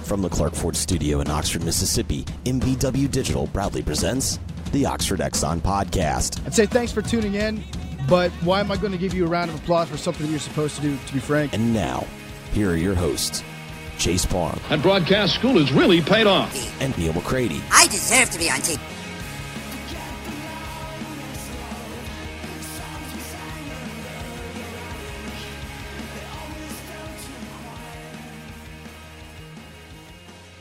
From the Clark Ford Studio in Oxford, Mississippi, MVW Digital proudly presents the Oxford Exxon Podcast. I'd say thanks for tuning in, but why am I going to give you a round of applause for something you're supposed to do, to be frank? And now, here are your hosts, Chase Parham. And broadcast school has really paid off. And Neal McCready. I deserve to be on TV.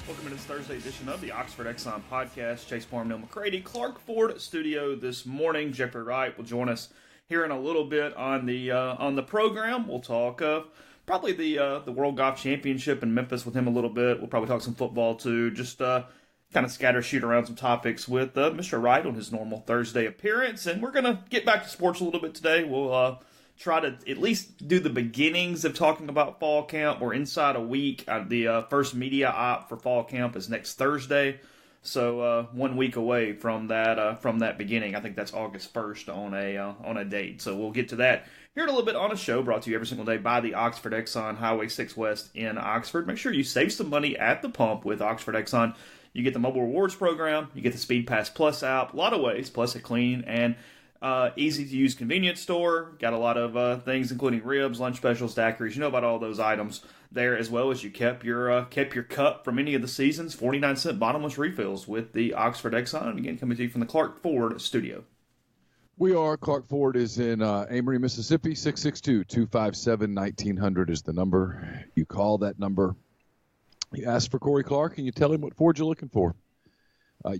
Welcome to this Thursday edition of the Oxford Exxon Podcast. Chase Parham, Neal McCready, Clark Ford Studio this morning. Jeffrey Wright will join us here in a little bit on the program. We'll talk probably the World Golf Championship in Memphis with him a little bit. We'll probably talk some football too. Just kind of shoot around some topics with Mr. Wright on his normal Thursday appearance. And we're going to get back to sports a little bit today. We'll try to at least do the beginnings of talking about fall camp. We're inside a week. The first media op for fall camp is next Thursday. So 1 week away from that beginning. I think that's August 1st on a date. So we'll get to that here in a little bit on a show brought to you every single day by the Oxford Exxon, Highway 6 West in Oxford. Make sure you save some money at the pump with Oxford Exxon. You get the mobile rewards program. You get the Speed Pass Plus app. A lot of ways, plus a clean and easy-to-use convenience store. Got a lot of things, including ribs, lunch specials, daiquiris. You know about all those items there, as well as you kept your cup from any of the seasons. 49-cent bottomless refills with the Oxford Exxon. Again, coming to you from the Clark Ford Studio. We are. Clark Ford is in Amory, Mississippi. 662-257-1900 is the number. You call that number. You ask for Corey Clark, and you tell him what Ford you're looking for.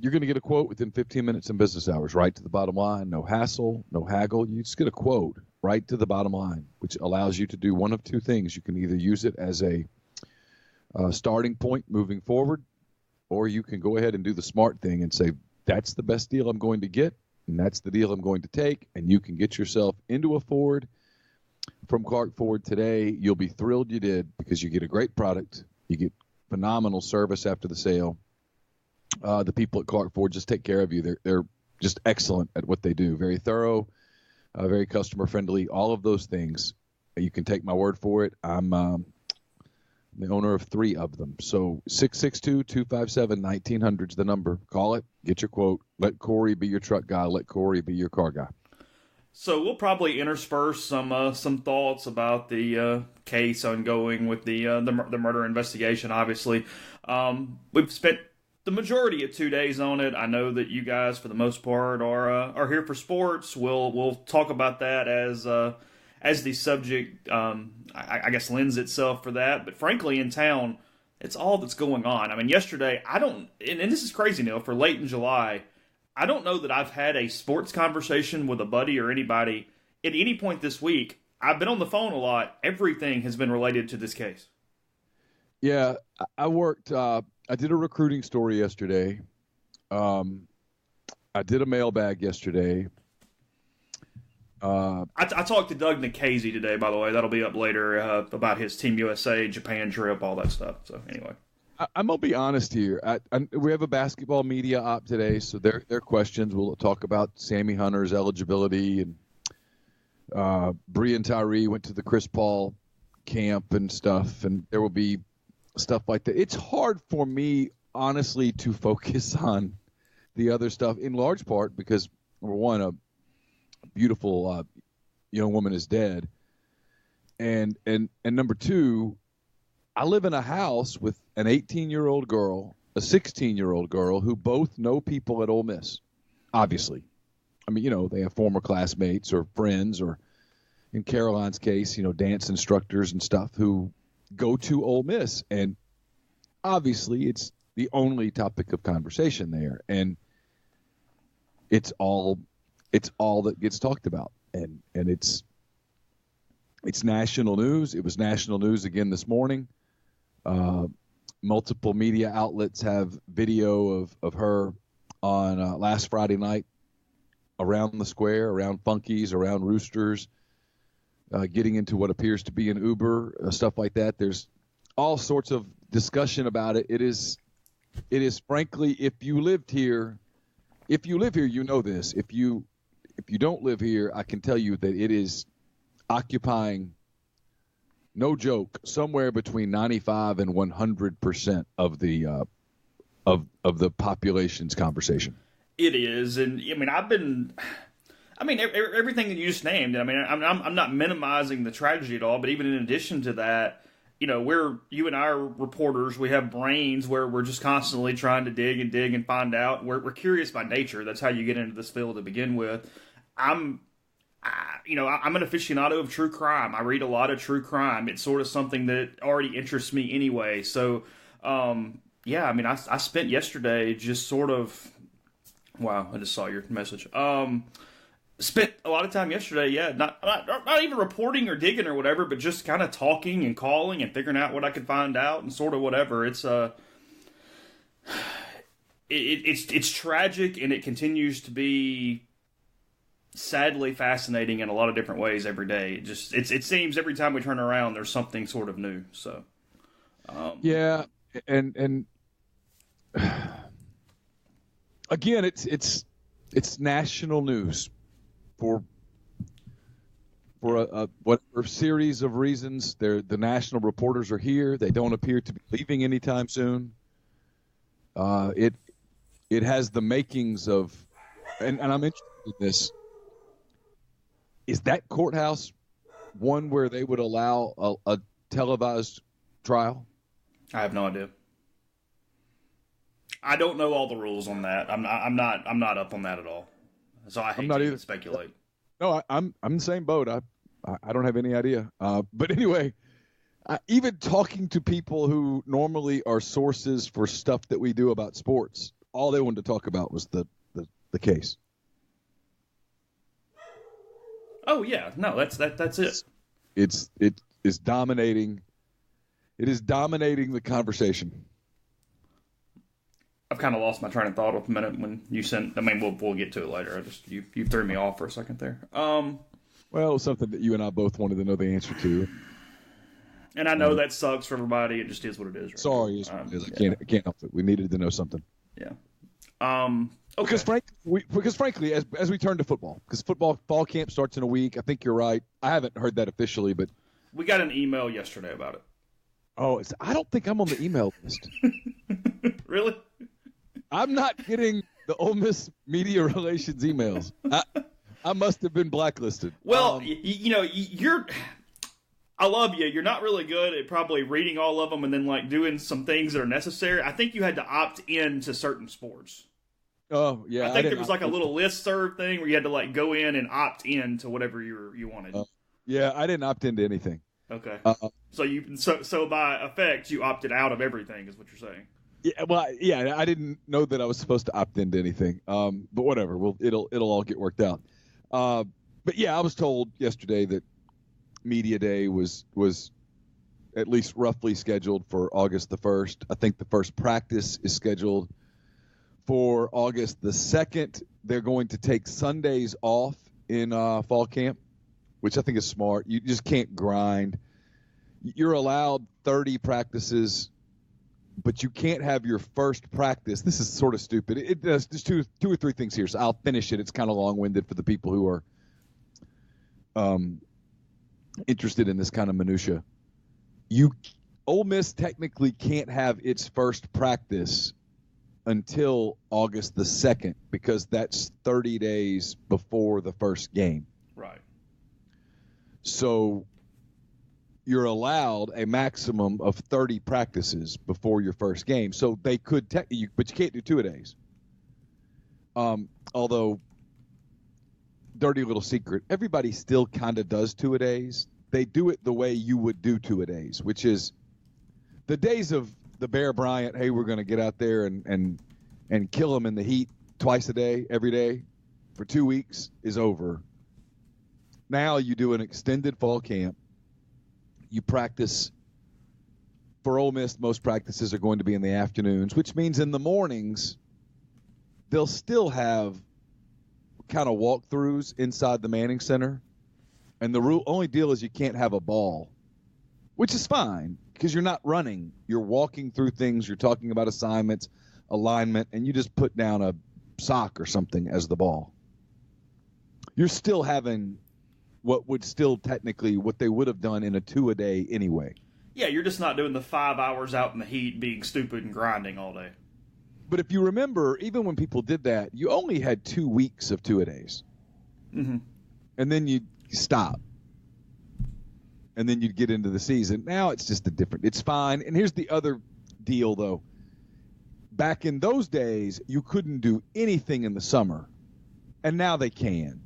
You're going to get a quote within 15 minutes in business hours, right to the bottom line. No hassle, no haggle. You just get a quote right to the bottom line, which allows you to do one of two things. You can either use it as a starting point moving forward, or you can go ahead and do the smart thing and say, that's the best deal I'm going to get, and that's the deal I'm going to take, and you can get yourself into a Ford from Clark Ford today. You'll be thrilled you did, because you get a great product. You get phenomenal service after the sale. The people at Clark Ford just take care of you. They're just excellent at what they do. Very thorough, very customer friendly. All of those things. You can take my word for it. I'm the owner of 3 of them. So 662-257-1900 is the number. Call it. Get your quote. Let Corey be your truck guy. Let Corey be your car guy. So we'll probably intersperse some thoughts about the case ongoing with the murder investigation. Obviously, we've spent the majority of 2 days on it. I know that you guys, for the most part, are here for sports. We'll talk about that as the subject, I guess, lends itself for that. But frankly, in town, it's all that's going on. I mean, yesterday, and this is crazy, Neal, for late in July, I don't know that I've had a sports conversation with a buddy or anybody at any point this week. I've been on the phone a lot. Everything has been related to this case. Yeah, I worked. I did a recruiting story yesterday. I did a mailbag yesterday. I talked to Doug Nikhazy today, by the way. That'll be up later about his Team USA, Japan trip, all that stuff. So anyway. I'm going to be honest here. We have a basketball media op today, so their questions. We'll talk about Sammy Hunter's eligibility. And Bree and Tyree went to the Chris Paul camp and stuff, and there will be stuff like that. It's hard for me, honestly, to focus on the other stuff, in large part because, number one, a beautiful young woman is dead, and number two, I live in a house with an 18-year-old girl, a 16-year-old girl, who both know people at Ole Miss, obviously. I mean, they have former classmates or friends, or in Caroline's case, dance instructors and stuff who go to Ole Miss, and obviously it's the only topic of conversation there, and it's all that gets talked about, and it's national news. It was national news again this morning. Multiple media outlets have video of her on last Friday night around the square, around Funky's, around Roosters, getting into what appears to be an Uber, stuff like that. There's all sorts of discussion about it. It is frankly, if you live here, you know this. If you don't live here, I can tell you that it is occupying no joke, somewhere between 95 and 100% of the population's conversation. It is, and I mean, everything that you just named. I mean, I'm not minimizing the tragedy at all, but even in addition to that, you know, you and I are reporters. We have brains where we're just constantly trying to dig and find out. We're curious by nature. That's how you get into this field to begin with. I'm an aficionado of true crime. I read a lot of true crime. It's sort of something that already interests me anyway. So, yeah, I mean, I spent yesterday just sort of. Wow, I just saw your message. Spent a lot of time yesterday, not even reporting or digging or whatever, but just kind of talking and calling and figuring out what I could find out and sort of whatever. It's it's tragic, and it continues to be sadly fascinating in a lot of different ways every day. It seems every time we turn around, there's something sort of new. So yeah, and again, it's national news. For whatever series of reasons, the national reporters are here. They don't appear to be leaving anytime soon. It has the makings of, and I'm interested in this. Is that courthouse one where they would allow a televised trial? I have no idea. I don't know all the rules on that. I'm not up on that at all. So I hate to even speculate. No, I'm in the same boat. I don't have any idea. But anyway, even talking to people who normally are sources for stuff that we do about sports, all they wanted to talk about was the case. Oh yeah, no, that's it. It is dominating. It is dominating the conversation. I've kind of lost my train of thought a minute when you sent. I mean, we'll get to it later. You threw me off for a second there. Well, it was something that you and I both wanted to know the answer to. And I know that sucks for everybody. It just is what it is. Right? Sorry, it's what it is. I can't help it. We needed to know something. Yeah. Okay. Because frankly, as we turn to football, because fall camp starts in a week. I think you're right. I haven't heard that officially, but we got an email yesterday about it. Oh, I don't think I'm on the email list. Really? I'm not getting the Ole Miss media relations emails. I must have been blacklisted. Well, you're. I love you. You're not really good at probably reading all of them and then like doing some things that are necessary. I think you had to opt in to certain sports. Oh yeah, I think there was like a little listserv thing where you had to like go in and opt in to whatever you wanted. Yeah, I didn't opt into anything. Okay. So by effect, you opted out of everything, is what you're saying. Yeah, well, yeah, I didn't know that I was supposed to opt into anything. But whatever, it'll all get worked out. But yeah, I was told yesterday that Media Day was at least roughly scheduled for August the 1st. I think the first practice is scheduled for August the 2nd. They're going to take Sundays off in fall camp, which I think is smart. You just can't grind. You're allowed 30 practices, but you can't have your first practice. This is sort of stupid. It does just two or three things here, so I'll finish it. It's kind of long-winded for the people who are interested in this kind of minutia. Ole Miss technically can't have its first practice until August the 2nd because that's 30 days before the first game. Right. So you're allowed a maximum of 30 practices before your first game. So they could but you can't do two-a-days. Although, dirty little secret, everybody still kind of does two-a-days. They do it the way you would do two-a-days, which is the days of the Bear Bryant, hey, we're going to get out there and kill them in the heat twice a day, every day, for 2 weeks is over. Now you do an extended fall camp. You practice. For Ole Miss, most practices are going to be in the afternoons, which means in the mornings they'll still have kind of walkthroughs inside the Manning Center. And the only deal is you can't have a ball, which is fine because you're not running. You're walking through things. You're talking about assignments, alignment, and you just put down a sock or something as the ball. You're still having what would still technically what they would have done in a 2-a-day anyway. Yeah, you're just not doing the 5 hours out in the heat being stupid and grinding all day. But if you remember, even when people did that, you only had 2 weeks of 2-a-days. Mm-hmm. And then you'd stop. And then you'd get into the season. Now it's just it's fine. And here's the other deal, though. Back in those days, you couldn't do anything in the summer. And now they can.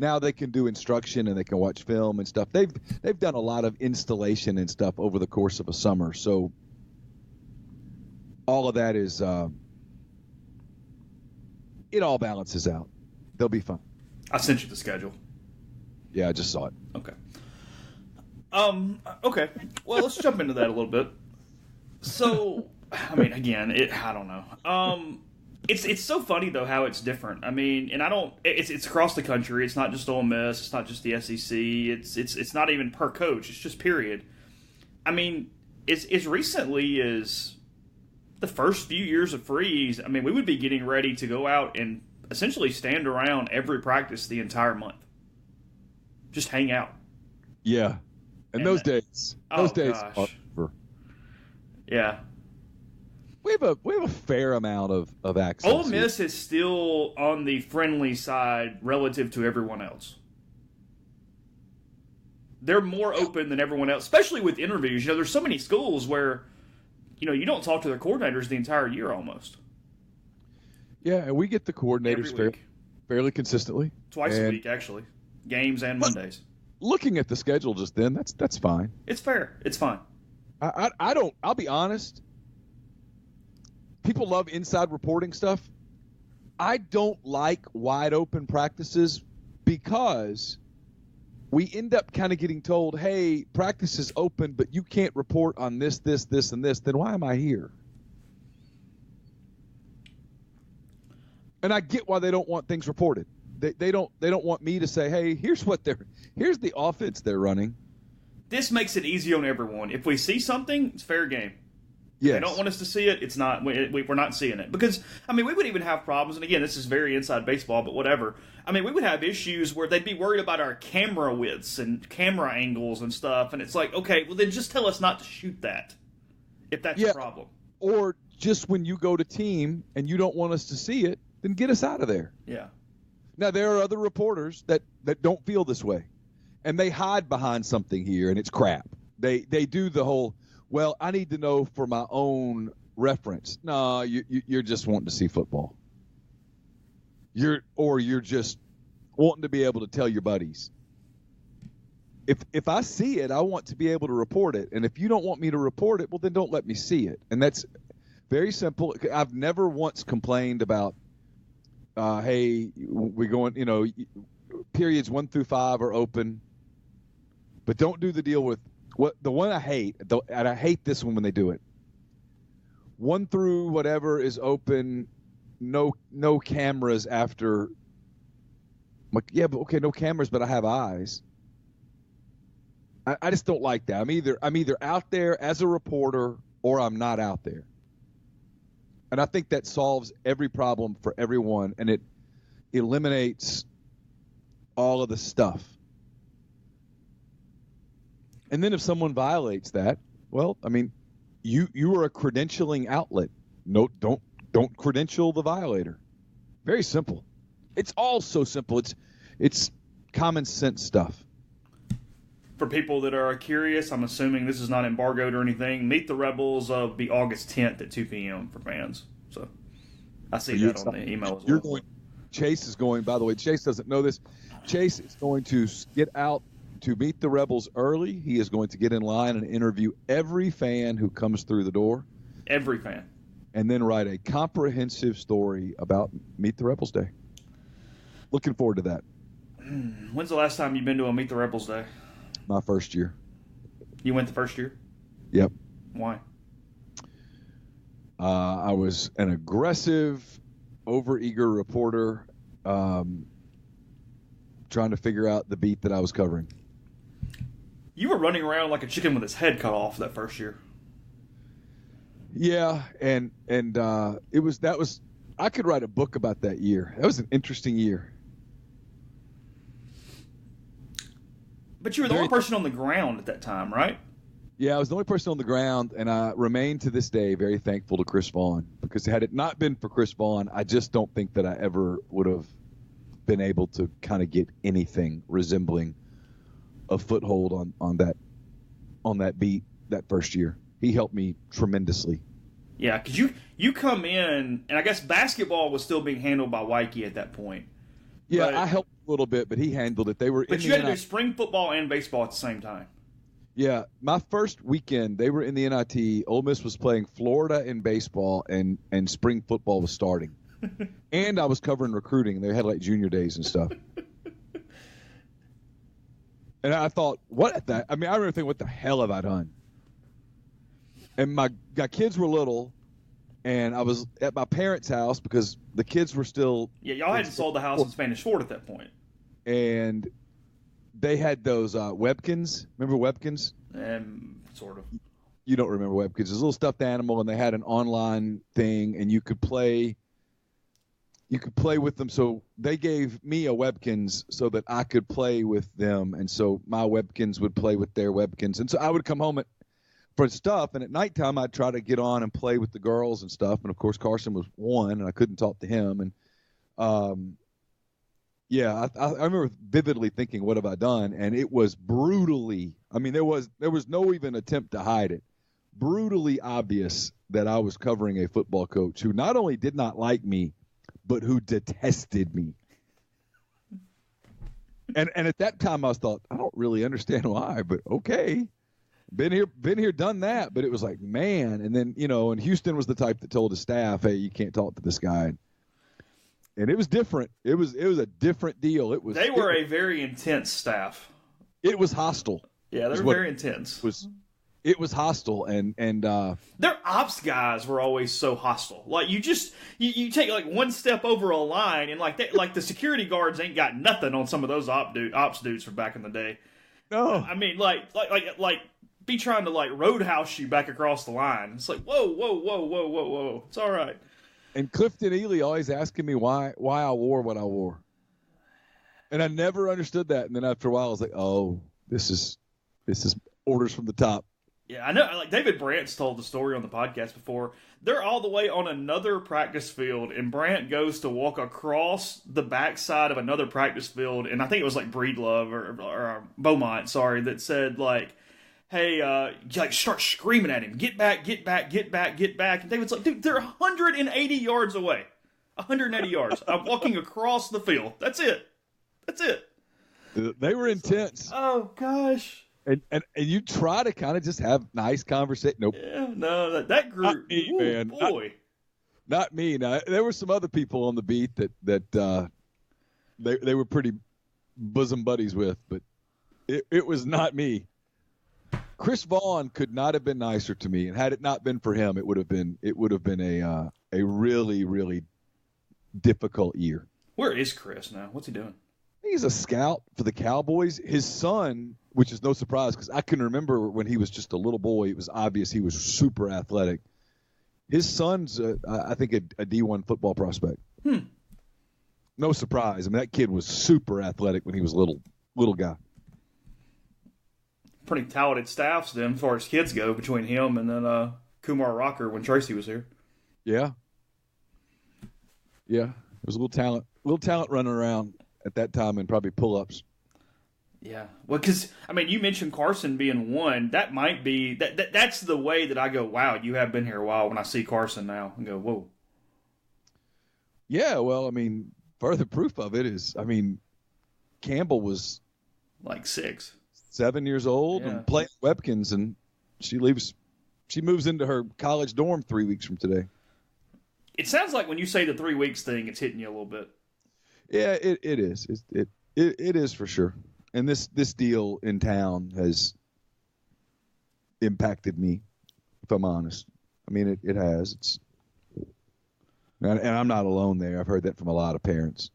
Now they can do instruction and they can watch film and stuff. They've done a lot of installation and stuff over the course of a summer. So all of that is it all balances out. They'll be fine. I sent you the schedule. Yeah, I just saw it. Okay. Okay. Well, let's jump into that a little bit. So, I mean, again, I don't know. It's so funny though how it's different. I mean, and it's across the country. It's not just Ole Miss. It's not just the SEC. It's not even per coach. It's just period. I mean, as recently as the first few years of Freeze, I mean, we would be getting ready to go out and essentially stand around every practice the entire month. Just hang out. Yeah. And those days are over. Yeah. We have a fair amount of access. Ole Miss is still on the friendly side relative to everyone else. They're more open than everyone else, especially with interviews. You know, there's so many schools where, you know, you don't talk to their coordinators the entire year almost. Yeah, and we get the coordinators fairly consistently. Twice a week, actually. Games and Mondays. Looking at the schedule just then, that's fine. It's fair. It's fine. I'll be honest. People love inside reporting stuff. I don't like wide open practices because we end up kind of getting told, hey, practice is open, but you can't report on this, this, this, and this. Then why am I here? And I get why they don't want things reported. They don't want me to say, hey, here's the offense they're running. This makes it easy on everyone. If we see something, it's fair game. Yes. If they don't want us to see it, it's not. We're not seeing it. Because, I mean, we would even have problems, and again, this is very inside baseball, but whatever. I mean, we would have issues where they'd be worried about our camera widths and camera angles and stuff, and it's like, okay, well then just tell us not to shoot that, if that's a problem. Or just when you go to team and you don't want us to see it, then get us out of there. Yeah. Now, there are other reporters that don't feel this way, and they hide behind something here, and it's crap. They do the whole, well, I need to know for my own reference. No, you're just wanting to see football. You're just wanting to be able to tell your buddies. If I see it, I want to be able to report it, and if you don't want me to report it, well, then don't let me see it. And that's very simple. I've never once complained about, hey, we're going, you know, periods 1 through 5 are open, but don't do the deal with the one I hate, and I hate this one when they do it. 1 through whatever is open, no cameras after. I'm like, yeah, but okay, no cameras, but I have eyes. I just don't like that. I'm either out there as a reporter or I'm not out there. And I think that solves every problem for everyone, and it eliminates all of the stuff. And then if someone violates that, well, I mean, you are a credentialing outlet. No, don't credential the violator. Very simple. It's all so simple. It's common sense stuff. For people that are curious, I'm assuming this is not embargoed or anything. Meet the Rebels will be August 10th at 2 p.m. for fans. So I see that on the email as well. Chase is going, by the way, Chase doesn't know this. Chase is going to get out to meet the Rebels early. He is going to get in line and interview every fan who comes through the door. Every fan. And then write a comprehensive story about Meet the Rebels Day. Looking forward to that. When's the last time you've been to a Meet the Rebels Day? My first year. You went the first year? Yep. Why? I was an aggressive, overeager reporter trying to figure out the beat that I was covering. You were running around like a chicken with its head cut off that first year. Yeah, and that was I could write a book about that year. That was an interesting year. But you were the only person on the ground at that time, right? Yeah, I was the only person on the ground, and I remain to this day very thankful to Chris Vaughn, because had it not been for Chris Vaughn, I just don't think that I ever would have been able to kind of get anything resembling a foothold on that beat that first year. He helped me tremendously. Yeah, because you come in, and I guess basketball was still being handled by Wyke at that point. Yeah, but, I helped a little bit, but he handled it. But you had to do spring football and baseball at the same time. Yeah, my first weekend, they were in the NIT. Ole Miss was playing Florida in baseball, and spring football was starting. And I was covering recruiting. They had like junior days and stuff. And I thought, I remember thinking, what the hell have I done? And my kids were little, and I was at my parents' house because the kids were still. Yeah, y'all hadn't sold the house in Spanish Fort at that point. And they had those Webkins. Remember Webkins? Sort of. You don't remember Webkins. It's a little stuffed animal, and they had an online thing, and you could play with them. So they gave me a Webkins so that I could play with them, and so my Webkins would play with their Webkins. And so I would come home for stuff, and at nighttime I'd try to get on and play with the girls and stuff. And of course Carson was one, and I couldn't talk to him. And yeah, I remember vividly thinking, what have I done? And it was brutally, there was no even attempt to hide it, brutally obvious that I was covering a football coach who not only did not like me, but who detested me. And at that time I thought, I don't really understand why, but okay. Been here, done that. But it was like, man. And then, and Houston was the type that told his staff, hey, you can't talk to this guy. And it was different. It was a different deal. They were a very intense staff. It was hostile. Yeah, they were very intense. It was hostile, and their ops guys were always so hostile. Like you take like one step over a line, and like the security guards ain't got nothing on some of those ops dudes from back in the day. No, like be trying to like roadhouse you back across the line. It's like whoa. It's all right. And Clifton Ely always asking me why I wore what I wore, and I never understood that. And then after a while, I was like, oh, this is orders from the top. Yeah, I know. Like David Brandt's told the story on the podcast before. They're all the way on another practice field, and Brandt goes to walk across the backside of another practice field, and I think it was like Breedlove or Beaumont, that said like, "Hey, like start screaming at him, get back!" And David's like, "Dude, they're 180 yards away, 180 yards. I'm walking across the field. That's it. They were intense. Oh gosh." And you try to kind of just have nice conversation. Nope. Yeah, no, that group. Not me, man. Boy. Not me. Now, there were some other people on the beat that they were pretty bosom buddies with, but it was not me. Chris Vaughn could not have been nicer to me, and had it not been for him, it would have been a really, really difficult year. Where is Chris now? What's he doing? He's a scout for the Cowboys. His son, which is no surprise because I can remember when he was just a little boy, it was obvious he was super athletic. His son's, I think, a D1 football prospect. No surprise. That kid was super athletic when he was little guy. Pretty talented staffs then, as far as kids go, between him and then Kumar Rocker when Tracy was here. Yeah. There was a little talent running around at that time, and probably pull-ups. Yeah, well, because you mentioned Carson being one. That might be that's the way that I go. Wow, you have been here a while. When I see Carson now, and go, whoa. Yeah, well, further proof of it is, Campbell was like 7 years old and playing Webkins, and she moves into her college dorm 3 weeks from today. It sounds like when you say the 3 weeks thing, it's hitting you a little bit. Yeah, it is. It is for sure. And this deal in town has impacted me, if I'm honest. It has. And I'm not alone there. I've heard that from a lot of parents.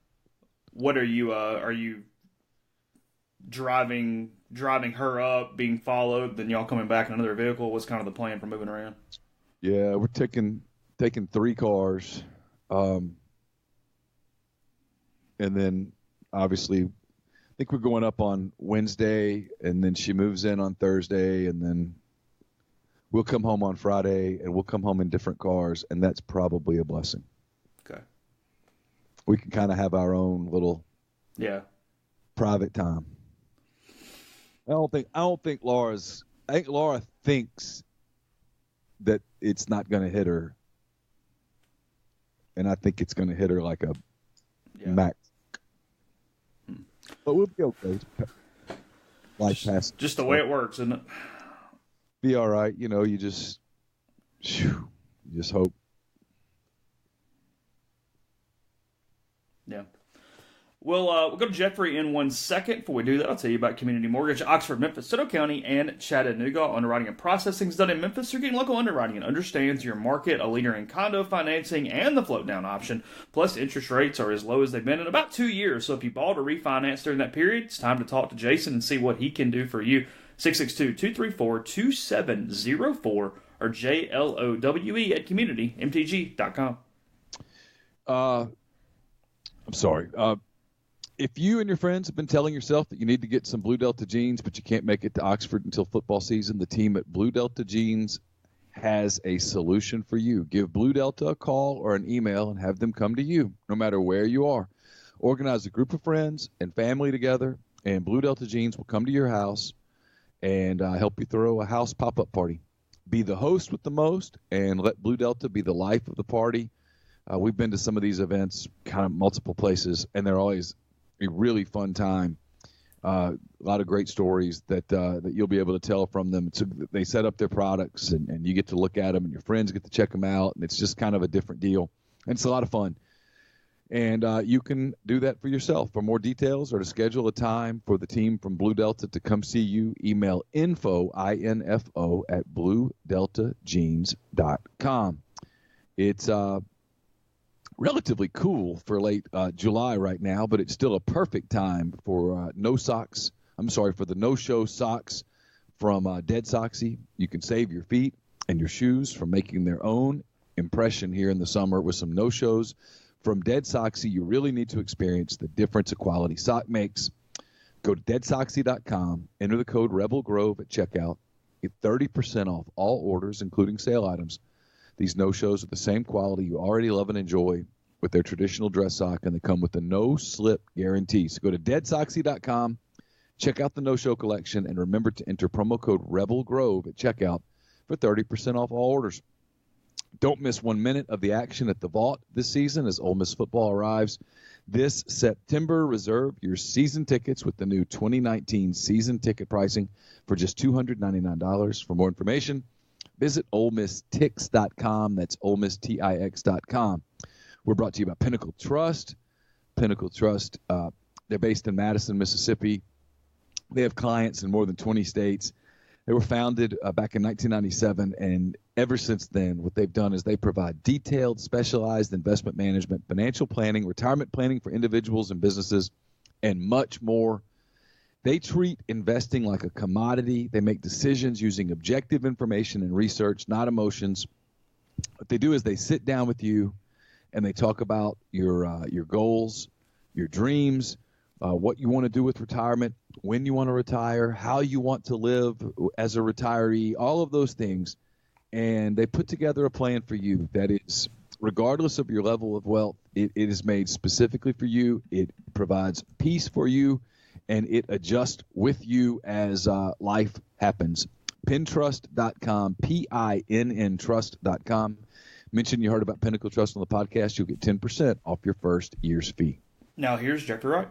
What are you driving her up, being followed, then y'all coming back in another vehicle? What's kind of the plan for moving around? Yeah, we're taking 3 cars. And then obviously think we're going up on Wednesday, and then she moves in on Thursday, and then we'll come home on Friday, and we'll come home in different cars, and that's probably a blessing. Okay. We can kind of have our own little private time. I think Laura thinks that it's not going to hit her, and I think it's going to hit her like a Mac. But we'll be okay. Life passes. Just the way it works, isn't it? Be all right. You just hope. Yeah. We'll go to Jeffrey in 1 second. Before we do that, I'll tell you about Community Mortgage, Oxford, Memphis, Soto County, and Chattanooga. Underwriting and processing is done in Memphis. You're getting local underwriting and understands your market, a leader in condo financing and the float down option. Plus, interest rates are as low as they've been in about 2 years. So if you bought or refinanced during that period, it's time to talk to Jason and see what he can do for you. 662-234-2704 or JLOWE at communitymtg.com. I'm sorry. If you and your friends have been telling yourself that you need to get some Blue Delta jeans, but you can't make it to Oxford until football season, the team at Blue Delta Jeans has a solution for you. Give Blue Delta a call or an email and have them come to you, no matter where you are. Organize a group of friends and family together, and Blue Delta Jeans will come to your house and help you throw a house pop-up party. Be the host with the most, and let Blue Delta be the life of the party. We've been to some of these events, kind of multiple places, and they're always a really fun time. A lot of great stories that you'll be able to tell from them. So they set up their products, and you get to look at them, and your friends get to check them out, and it's just kind of a different deal. And it's a lot of fun. And you can do that for yourself. For more details or to schedule a time for the team from Blue Delta to come see you, email info at bluedeltajeans.com. It's relatively cool for late July right now, but it's still a perfect time for the no-show socks from Dead Soxy. You can save your feet and your shoes from making their own impression here in the summer with some no-shows from Dead Soxy. You really need to experience the difference a quality sock makes. Go to deadsoxy.com, enter the code Rebel Grove at checkout, get 30% off all orders, including sale items. These no-shows are the same quality you already love and enjoy with their traditional dress sock, and they come with a no-slip guarantee. So go to deadsoxy.com, check out the no-show collection, and remember to enter promo code Rebel Grove at checkout for 30% off all orders. Don't miss 1 minute of the action at the Vault this season as Ole Miss football arrives this September. Reserve your season tickets with the new 2019 season ticket pricing for just $299. For more information, visit OleMissTix.com. That's OleMissTix.com. We're brought to you by Pinnacle Trust. Pinnacle Trust, they're based in Madison, Mississippi. They have clients in more than 20 states. They were founded back in 1997, and ever since then, what they've done is they provide detailed, specialized investment management, financial planning, retirement planning for individuals and businesses, and much more. They treat investing like a commodity. They make decisions using objective information and research, not emotions. What they do is they sit down with you, and they talk about your goals, your dreams, what you want to do with retirement, when you want to retire, how you want to live as a retiree, all of those things. And they put together a plan for you that is, regardless of your level of wealth, it is made specifically for you. It provides peace for you, and it adjusts with you as life happens. Pintrust.com, P-I-N-N Trust.com. Mention you heard about Pinnacle Trust on the podcast. You'll get 10% off your first year's fee. Now here's Jeffrey Wright.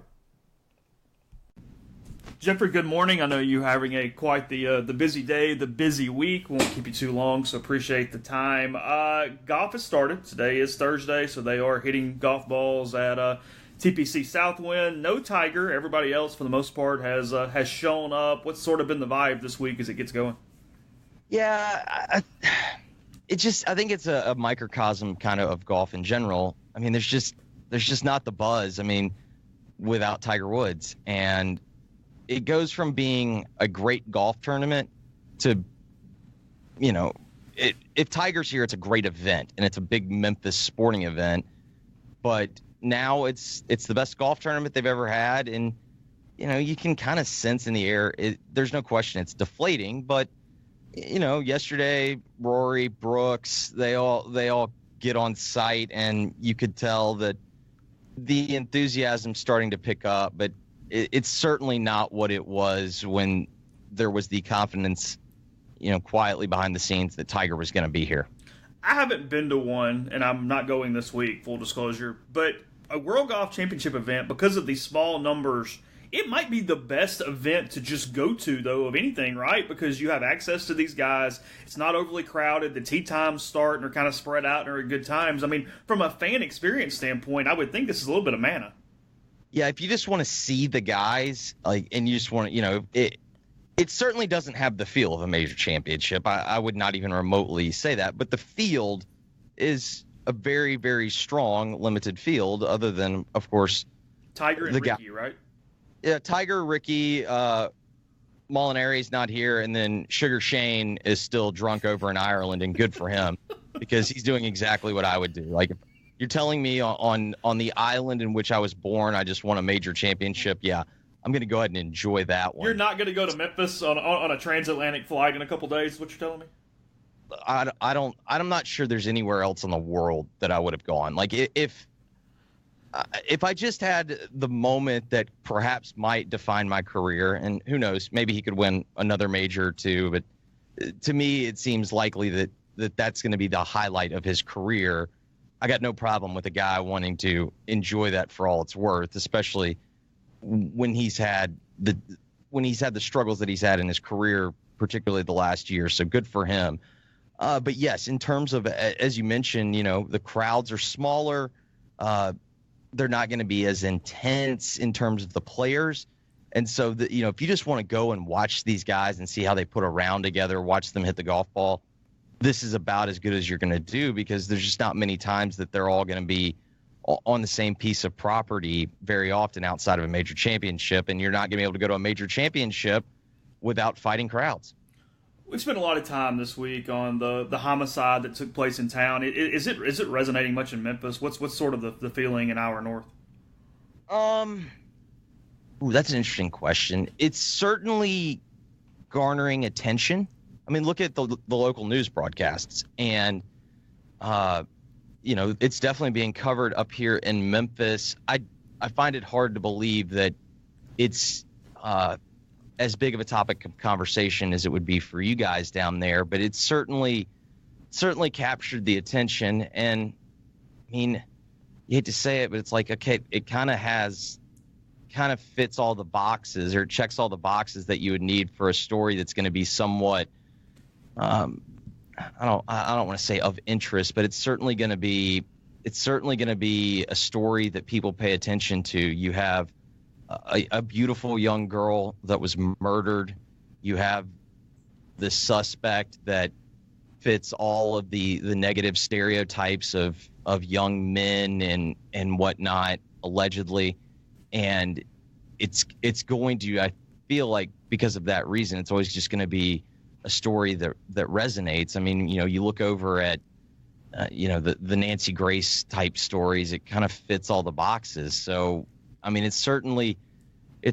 Jeffrey, good morning. I know you're having quite the busy day, the busy week. Won't keep you too long, so appreciate the time. Golf has started. Today is Thursday, so they are hitting golf balls at TPC Southwind. No Tiger. Everybody else, for the most part, has shown up. What's sort of been the vibe this week as it gets going? Yeah, I think it's a microcosm kind of golf in general. I mean, there's just not the buzz. I mean, without Tiger Woods, and it goes from being a great golf tournament to, if Tiger's here, it's a great event, and it's a big Memphis sporting event. But now it's the best golf tournament they've ever had, and you can kind of sense in the air. There's no question it's deflating, but yesterday Rory, Brooks, they all get on site, and you could tell that the enthusiasm's starting to pick up, but it's certainly not what it was when there was the confidence, quietly behind the scenes that Tiger was going to be here. I haven't been to one, and I'm not going this week, full disclosure, but a World Golf Championship event, because of these small numbers, it might be the best event to just go to, though, of anything, right? Because you have access to these guys. It's not overly crowded. The tee times start and are kind of spread out and are at good times. I mean, from a fan experience standpoint, I would think this is a little bit of manna. Yeah, if you just want to see the guys, and you just want to, it certainly doesn't have the feel of a major championship. I would not even remotely say that. But the field is a very, very strong, limited field, other than, of course, Tiger and Ricky, right? Yeah, Tiger, Ricky, Molinari's not here, and then Sugar Shane is still drunk over in Ireland, and good for him because he's doing exactly what I would do. Like, if you're telling me on the island in which I was born, I just won a major championship, yeah, I'm going to go ahead and enjoy that one. You're not going to go to Memphis on a transatlantic flight in a couple days, is what you're telling me? I'm not sure there's anywhere else in the world that I would have gone. Like, if I just had the moment that perhaps might define my career, and who knows, maybe he could win another major or two, but to me it seems likely that's going to be the highlight of his career. I got no problem with a guy wanting to enjoy that for all it's worth, especially when he's had the struggles that he's had in his career, particularly the last year. So good for him. But yes, in terms of, as you mentioned, the crowds are smaller. They're not going to be as intense in terms of the players. And so, if you just want to go and watch these guys and see how they put a round together, watch them hit the golf ball, this is about as good as you're going to do, because there's just not many times that they're all going to be on the same piece of property very often outside of a major championship. And you're not going to be able to go to a major championship without fighting crowds. We've spent a lot of time this week on the homicide that took place in town. Is it resonating much in Memphis? What's sort of the feeling in our north? That's an interesting question. It's certainly garnering attention. I mean, look at the local news broadcasts, and it's definitely being covered up here in Memphis. I find it hard to believe that it's as big of a topic of conversation as it would be for you guys down there, but it's certainly captured the attention. And I mean, you hate to say it, but it's like, okay, it kind of fits all the boxes, or checks all the boxes that you would need for a story that's going to be somewhat, I don't want to say of interest, but it's certainly going to be a story that people pay attention to. You have a beautiful young girl that was murdered. You have the suspect that fits all of the negative stereotypes of young men and whatnot, allegedly. And it's going to, I feel like, because of that reason, it's always just going to be a story that resonates. I mean, you look over at the Nancy Grace type stories, it kind of fits all the boxes. So I mean, it's certainly, I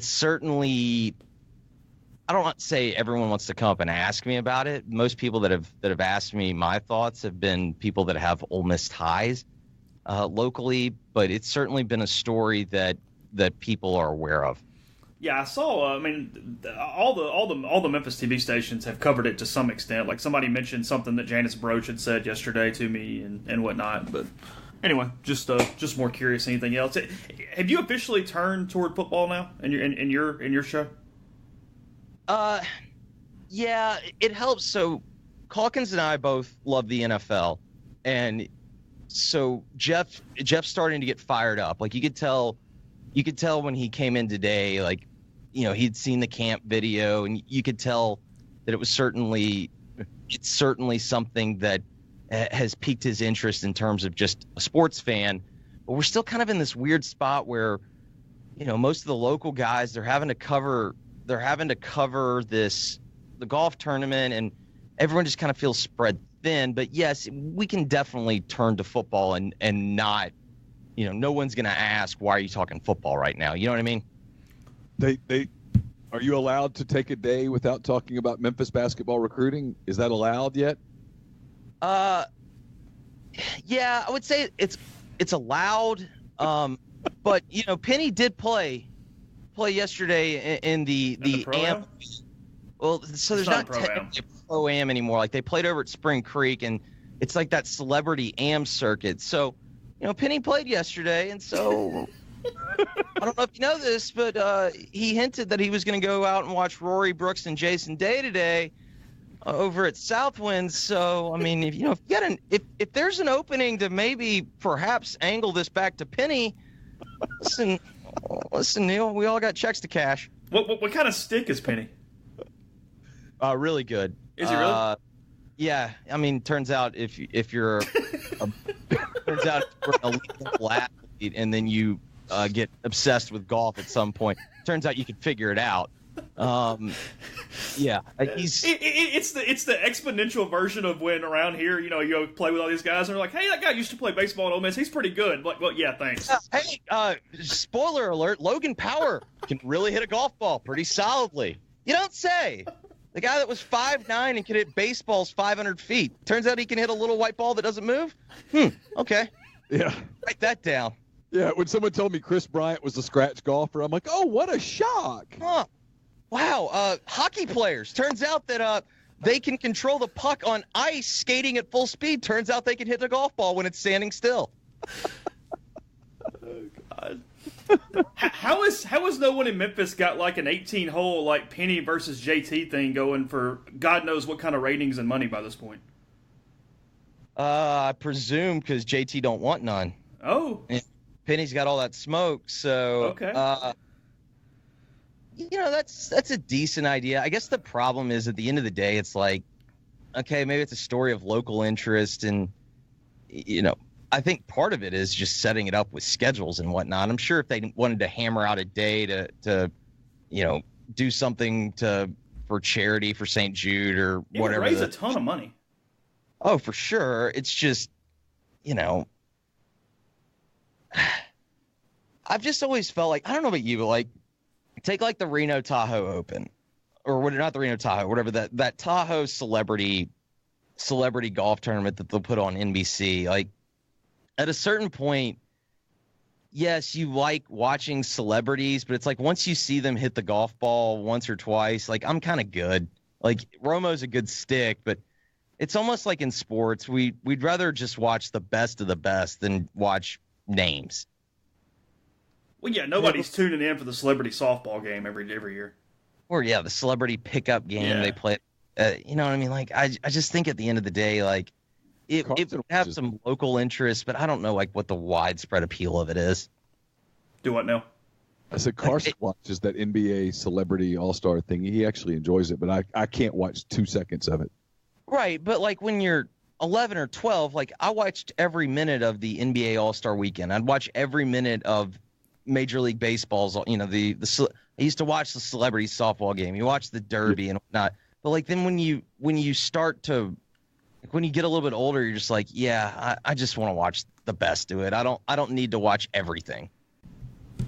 don't want to say everyone wants to come up and ask me about it. Most people that have asked me my thoughts have been people that have Ole Miss ties locally, but it's certainly been a story that people are aware of. Yeah, I saw. I mean, all the Memphis TV stations have covered it to some extent. Like, somebody mentioned something that Janice Broach had said yesterday to me and whatnot. But anyway, just more curious than anything else. Have you officially turned toward football now in your show? Yeah, it helps. So Calkins and I both love the NFL, and so Jeff's starting to get fired up. Like, you could tell when he came in today, like, he'd seen the camp video, and you could tell that it's certainly something that has piqued his interest in terms of just a sports fan. But we're still kind of in this weird spot where, most of the local guys, they're having to cover the golf tournament, and everyone just kind of feels spread thin. But yes, we can definitely turn to football and not, no one's going to ask, why are you talking football right now? You know what I mean? Are you allowed to take a day without talking about Memphis basketball recruiting? Is that allowed yet? Yeah, I would say it's allowed. But Penny did play yesterday in the Pro-Am? Well, so there's not technically a Pro-Am anymore. Like they played over at Spring Creek, and it's like that celebrity Am circuit. So, Penny played yesterday, and so I don't know if you know this, but he hinted that he was going to go out and watch Rory Brooks and Jason Day today over at Southwind. So, I mean, if there's an opening to maybe perhaps angle this back to Penny, listen, Neil, we all got checks to cash. What kind of stick is Penny? Really good. Is he really? Yeah. I mean, turns out if you're an elite athlete and then you get obsessed with golf at some point, turns out you can figure it out. Yeah, it's the exponential version of when around here, you play with all these guys and they're like, hey, that guy used to play baseball at Ole Miss. He's pretty good. Like, well, yeah, thanks. Hey, spoiler alert: Logan Power can really hit a golf ball pretty solidly. You don't say. The guy that was 5'9" and could hit baseballs 500 feet. Turns out he can hit a little white ball that doesn't move. Okay. Yeah. Write that down. Yeah. When someone told me Chris Bryant was a scratch golfer, I'm like, oh, what a shock. Huh. Wow. Hockey players. Turns out that they can control the puck on ice skating at full speed. Turns out they can hit the golf ball when it's standing still. Oh, God. How is no one in Memphis got like an 18-hole like Penny versus JT thing going for God knows what kind of ratings and money by this point? I presume because JT don't want none. Oh. And Penny's got all that smoke, so okay. That's a decent idea. I guess the problem is at the end of the day, it's like, okay, maybe it's a story of local interest, and I think part of it is just setting it up with schedules and whatnot. I'm sure if they wanted to hammer out a day to do something for charity for St. Jude or whatever. It would raise a ton of money. Oh, for sure. It's just, I've just always felt like, I don't know about you, but like, take like the Reno Tahoe Open, or not the Reno Tahoe, whatever that Tahoe celebrity golf tournament that they'll put on NBC. Like, at a certain point, yes, you like watching celebrities, but it's like once you see them hit the golf ball once or twice, like I'm kind of good. Like Romo's a good stick, but it's almost like in sports, we'd rather just watch the best of the best than watch names. Well, yeah, nobody's tuning in for the celebrity softball game every year. Or yeah, the celebrity pickup game they play. You know what I mean? Like I just think at the end of the day, like it would have some local interest, but I don't know like what the widespread appeal of it is. Do what now? I said Carson watches that NBA celebrity all-star thing. He actually enjoys it, but I can't watch 2 seconds of it. Right, but like when you're 11 or 12, like I watched every minute of the NBA All-Star Weekend. I'd watch every minute of Major League Baseball's. I used to watch the celebrity softball game. You watch the Derby and whatnot. But like then when you start to, like when you get a little bit older, you're just like, yeah, I just want to watch the best do it. I don't need to watch everything.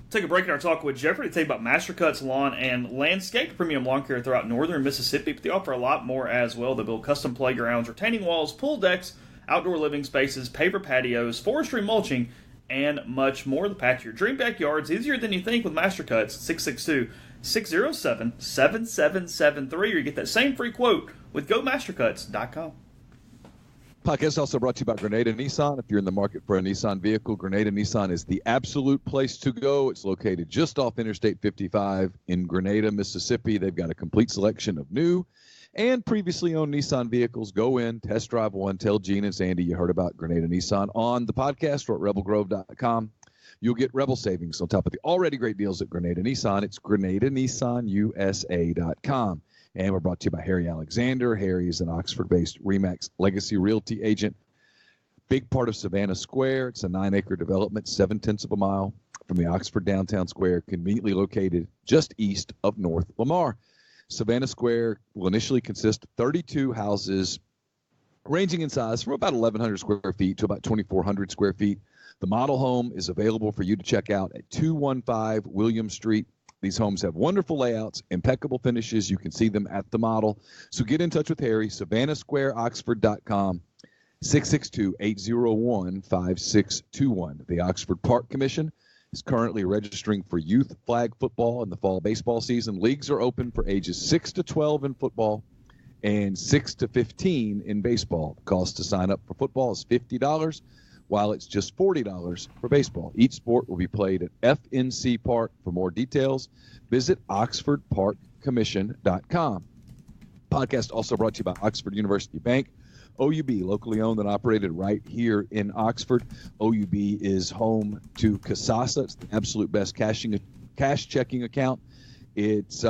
Take a break in our talk with Jeffrey to tell you about Mastercut's Lawn and Landscape, premium lawn care throughout northern Mississippi, but they offer a lot more as well. They build custom playgrounds, retaining walls, pool decks, outdoor living spaces, paver patios, forestry mulching, and much more. The path to your dream backyard's easier than you think with Mastercuts. 662-607-7773, or you get that same free quote with GoMastercuts.com. Podcast also brought to you by Grenada Nissan. If you're in the market for a Nissan vehicle, Grenada Nissan is the absolute place to go. It's located just off Interstate 55 in Grenada, Mississippi. They've got a complete selection of new and previously owned Nissan vehicles. Go in, test drive one, tell Gene and Sandy you heard about Grenada Nissan on the podcast or at rebelgrove.com. You'll get Rebel savings on top of the already great deals at Grenada Nissan. It's GrenadaNissanUSA.com. And we're brought to you by Harry Alexander. Harry is an Oxford-based RE/MAX Legacy Realty agent. Big part of Savannah Square. It's a 9-acre development, 0.7 of a mile from the Oxford downtown square, conveniently located just east of North Lamar. Savannah Square will initially consist of 32 houses, ranging in size from about 1,100 square feet to about 2,400 square feet. The model home is available for you to check out at 215 William Street, These homes have wonderful layouts, impeccable finishes. You can see them at the model. So get in touch with Harry, SavannahSquareOxford.com, 662-801-5621. The Oxford Park Commission is currently registering for youth flag football in the fall baseball season. Leagues are open for ages 6 to 12 in football and 6 to 15 in baseball. The cost to sign up for football is $50, while it's just $40 for baseball. Each sport will be played at FNC Park. For more details, visit OxfordParkCommission.com. Podcast also brought to you by Oxford University Bank. OUB, locally owned and operated right here in Oxford. OUB is home to Kasasa. It's the absolute best cash checking account. It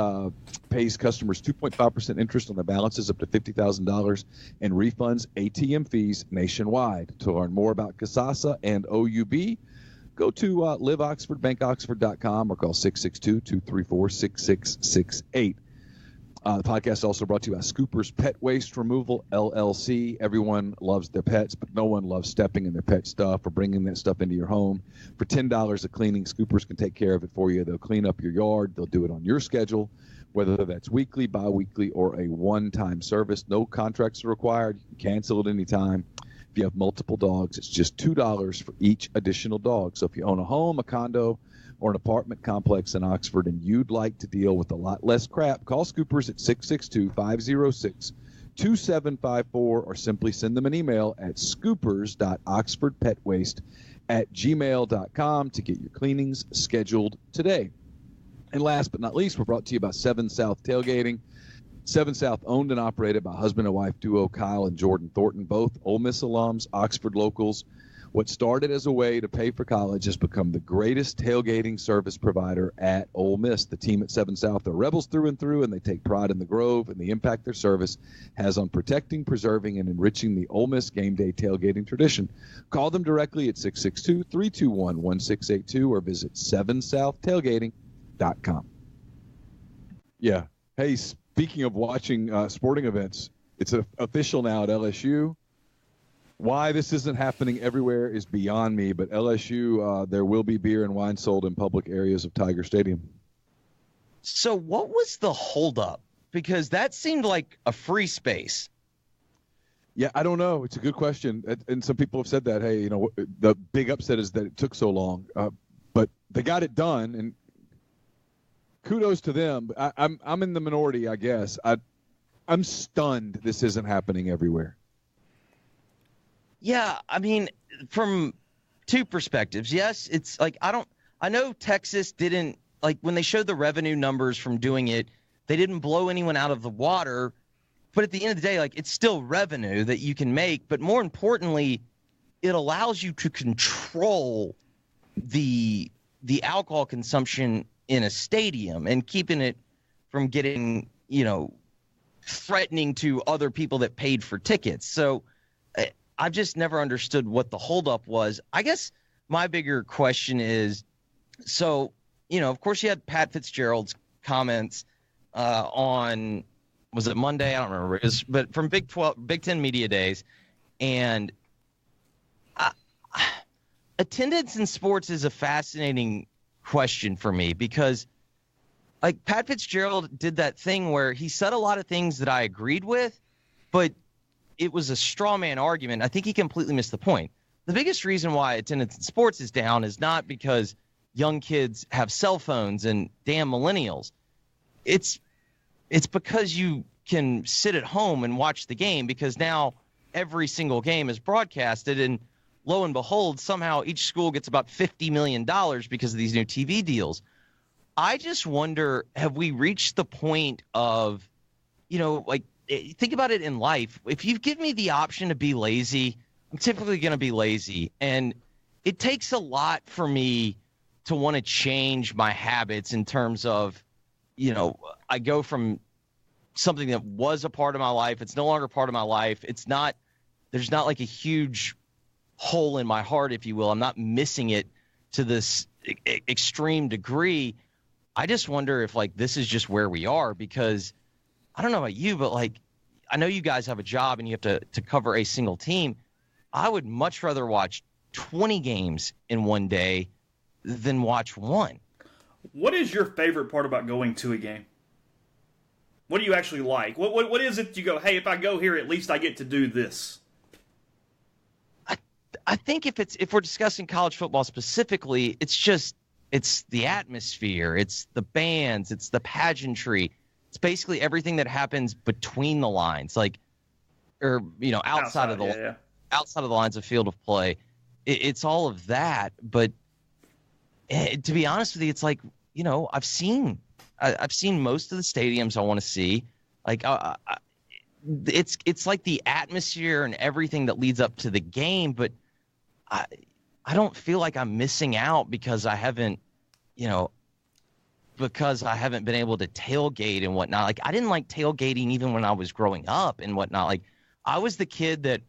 pays customers 2.5% interest on their balances up to $50,000 and refunds ATM fees nationwide. To learn more about Kasasa and OUB, go to liveoxfordbankoxford.com or call 662-234-6668. The podcast is also brought to you by Scooper's Pet Waste Removal, LLC. Everyone loves their pets, but no one loves stepping in their pet stuff or bringing that stuff into your home. For $10 of cleaning, Scoopers can take care of it for you. They'll clean up your yard. They'll do it on your schedule, whether that's weekly, bi-weekly, or a one-time service. No contracts are required. You can cancel at any time. If you have multiple dogs, it's just $2 for each additional dog. So if you own a home, a condo, or an apartment complex in Oxford and you'd like to deal with a lot less crap, call Scoopers at 662-506-2754 or simply send them an email at scoopers.oxfordpetwaste@gmail.com to get your cleanings scheduled today. And last but not least, we're brought to you by 7 South Tailgating. 7 South, owned and operated by husband and wife duo Kyle and Jordan Thornton, both Ole Miss alums, Oxford locals. What started as a way to pay for college has become the greatest tailgating service provider at Ole Miss. The team at 7 South are rebels through and through, and they take pride in the Grove and the impact their service has on protecting, preserving, and enriching the Ole Miss game day tailgating tradition. Call them directly at 662-321-1682 or visit 7southtailgating.com. Yeah. Hey, speaking of watching sporting events, it's official now at LSU. Why this isn't happening everywhere is beyond me, but LSU, there will be beer and wine sold in public areas of Tiger Stadium. So what was the holdup? Because that seemed like a free space. Yeah, I don't know. It's a good question. And some people have said that, hey, the big upset is that it took so long. But they got it done, and kudos to them. I'm in the minority, I guess. I'm stunned this isn't happening everywhere. Yeah, I mean, from two perspectives. Yes, it's like I know Texas didn't, like, when they showed the revenue numbers from doing it, they didn't blow anyone out of the water. But at the end of the day, like, it's still revenue that you can make. But more importantly, it allows you to control the alcohol consumption in a stadium and keeping it from getting, threatening to other people that paid for tickets. So I've just never understood what the holdup was. I guess my bigger question is, so, of course you had Pat Fitzgerald's comments on, was it Monday? I don't remember. But from Big 10 Media Days. And attendance in sports is a fascinating question for me because, like, Pat Fitzgerald did that thing where he said a lot of things that I agreed with, but it was a straw man argument. I think he completely missed the point. The biggest reason why attendance in sports is down is not because young kids have cell phones and damn millennials. It's because you can sit at home and watch the game because now every single game is broadcasted, and lo and behold, somehow each school gets about $50 million because of these new TV deals. I just wonder, have we reached the point of, think about it in life. If you give me the option to be lazy, I'm typically going to be lazy. And it takes a lot for me to want to change my habits in terms of, I go from something that was a part of my life. It's no longer part of my life. There's not like a huge hole in my heart, if you will. I'm not missing it to this extreme degree. I just wonder if, like, this is just where we are because I don't know about you, but, like, I know you guys have a job and you have to cover a single team. I would much rather watch 20 games in one day than watch one. What is your favorite part about going to a game? What do you actually like? What is it you go, hey, if I go here, at least I get to do this? I think if we're discussing college football specifically, it's the atmosphere, it's the bands, it's the pageantry, it's basically everything that happens between the lines, outside of the lines of field of play. It's all of that, but to be honest with you, it's like, I've seen most of the stadiums I want to see. Like, it's like the atmosphere and everything that leads up to the game, but I don't feel like I'm missing out because I haven't been able to tailgate and whatnot. Like, I didn't like tailgating even when I was growing up and whatnot. Like, I was the kid that,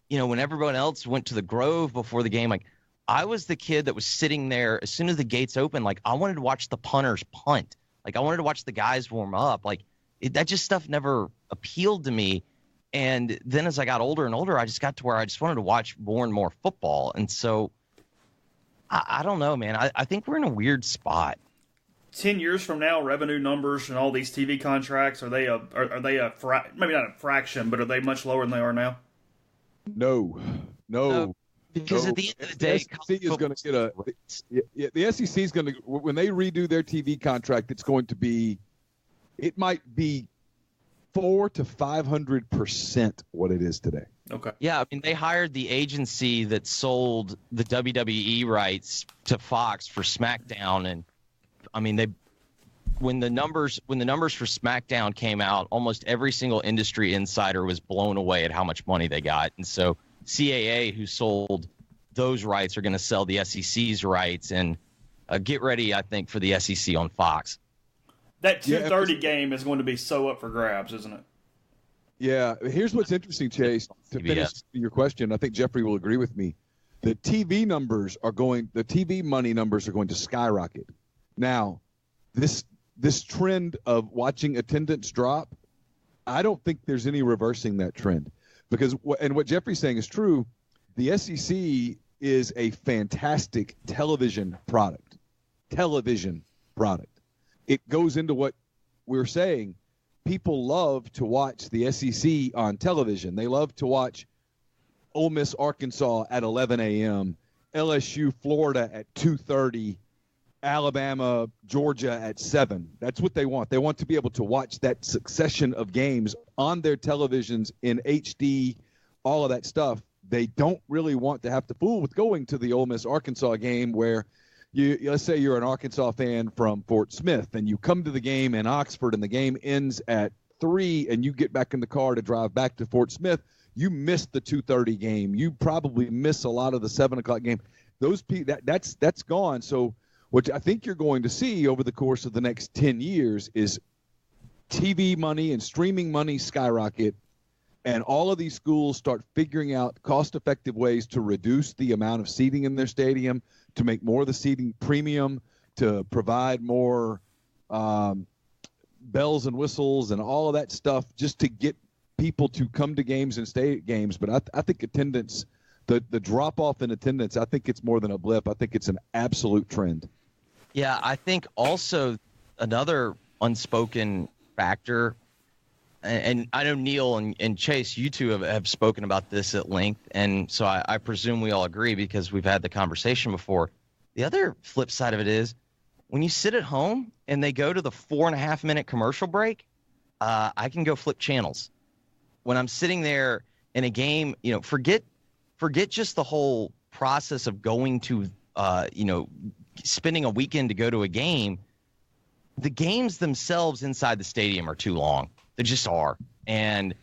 when everyone else went to the Grove before the game, like, I was the kid that was sitting there as soon as the gates opened. Like, I wanted to watch the punters punt. Like, I wanted to watch the guys warm up. Like, that just stuff never appealed to me. And then as I got older and older, I just got to where I just wanted to watch more and more football. And so I don't know, man. I think we're in a weird spot. 10 years from now, revenue numbers and all these TV contracts, are they maybe not a fraction, but are they much lower than they are now? No. Because at the end of the day, the SEC is going to, when they redo their TV contract, it might be 400 to 500% what it is today. Okay. Yeah, I mean, they hired the agency that sold the WWE rights to Fox for SmackDown, and I mean, when the numbers for SmackDown came out, almost every single industry insider was blown away at how much money they got, and so CAA, who sold those rights, are going to sell the SEC's rights, and get ready, I think, for the SEC on Fox. That 2:30 game is going to be so up for grabs, isn't it? Yeah. Here's what's interesting, Chase. To finish your question, I think Jeffrey will agree with me. The TV money numbers are going to skyrocket. Now, this trend of watching attendance drop, I don't think there's any reversing that trend. Because, and what Jeffrey's saying is true, the SEC is a fantastic television product. It goes into what we're saying. People love to watch the SEC on television. They love to watch Ole Miss, Arkansas at 11 a.m., LSU, Florida at 2:30, Alabama, Georgia at 7. That's what they want. They want to be able to watch that succession of games on their televisions in HD, all of that stuff. They don't really want to have to fool with going to the Ole Miss, Arkansas game where let's say you're an Arkansas fan from Fort Smith and you come to the game in Oxford and the game ends at 3 and you get back in the car to drive back to Fort Smith. You miss the 2:30 game. You probably miss a lot of the 7 o'clock game. That's gone. So what I think you're going to see over the course of the next 10 years is TV money and streaming money skyrocket, and all of these schools start figuring out cost-effective ways to reduce the amount of seating in their stadium, to make more of the seating premium, to provide more bells and whistles and all of that stuff just to get people to come to games and stay at games. But I think attendance, the drop-off in attendance, I think it's more than a blip. I think it's an absolute trend. Yeah, I think also another unspoken factor, and I know Neil and Chase, you two have spoken about this at length, and so I presume we all agree because we've had the conversation before. The other flip side of it is when you sit at home and they go to the 4.5-minute commercial break, I can go flip channels. When I'm sitting there in a game, forget just the whole process of going to, spending a weekend to go to a game. The games themselves inside the stadium are too long. They just are. And,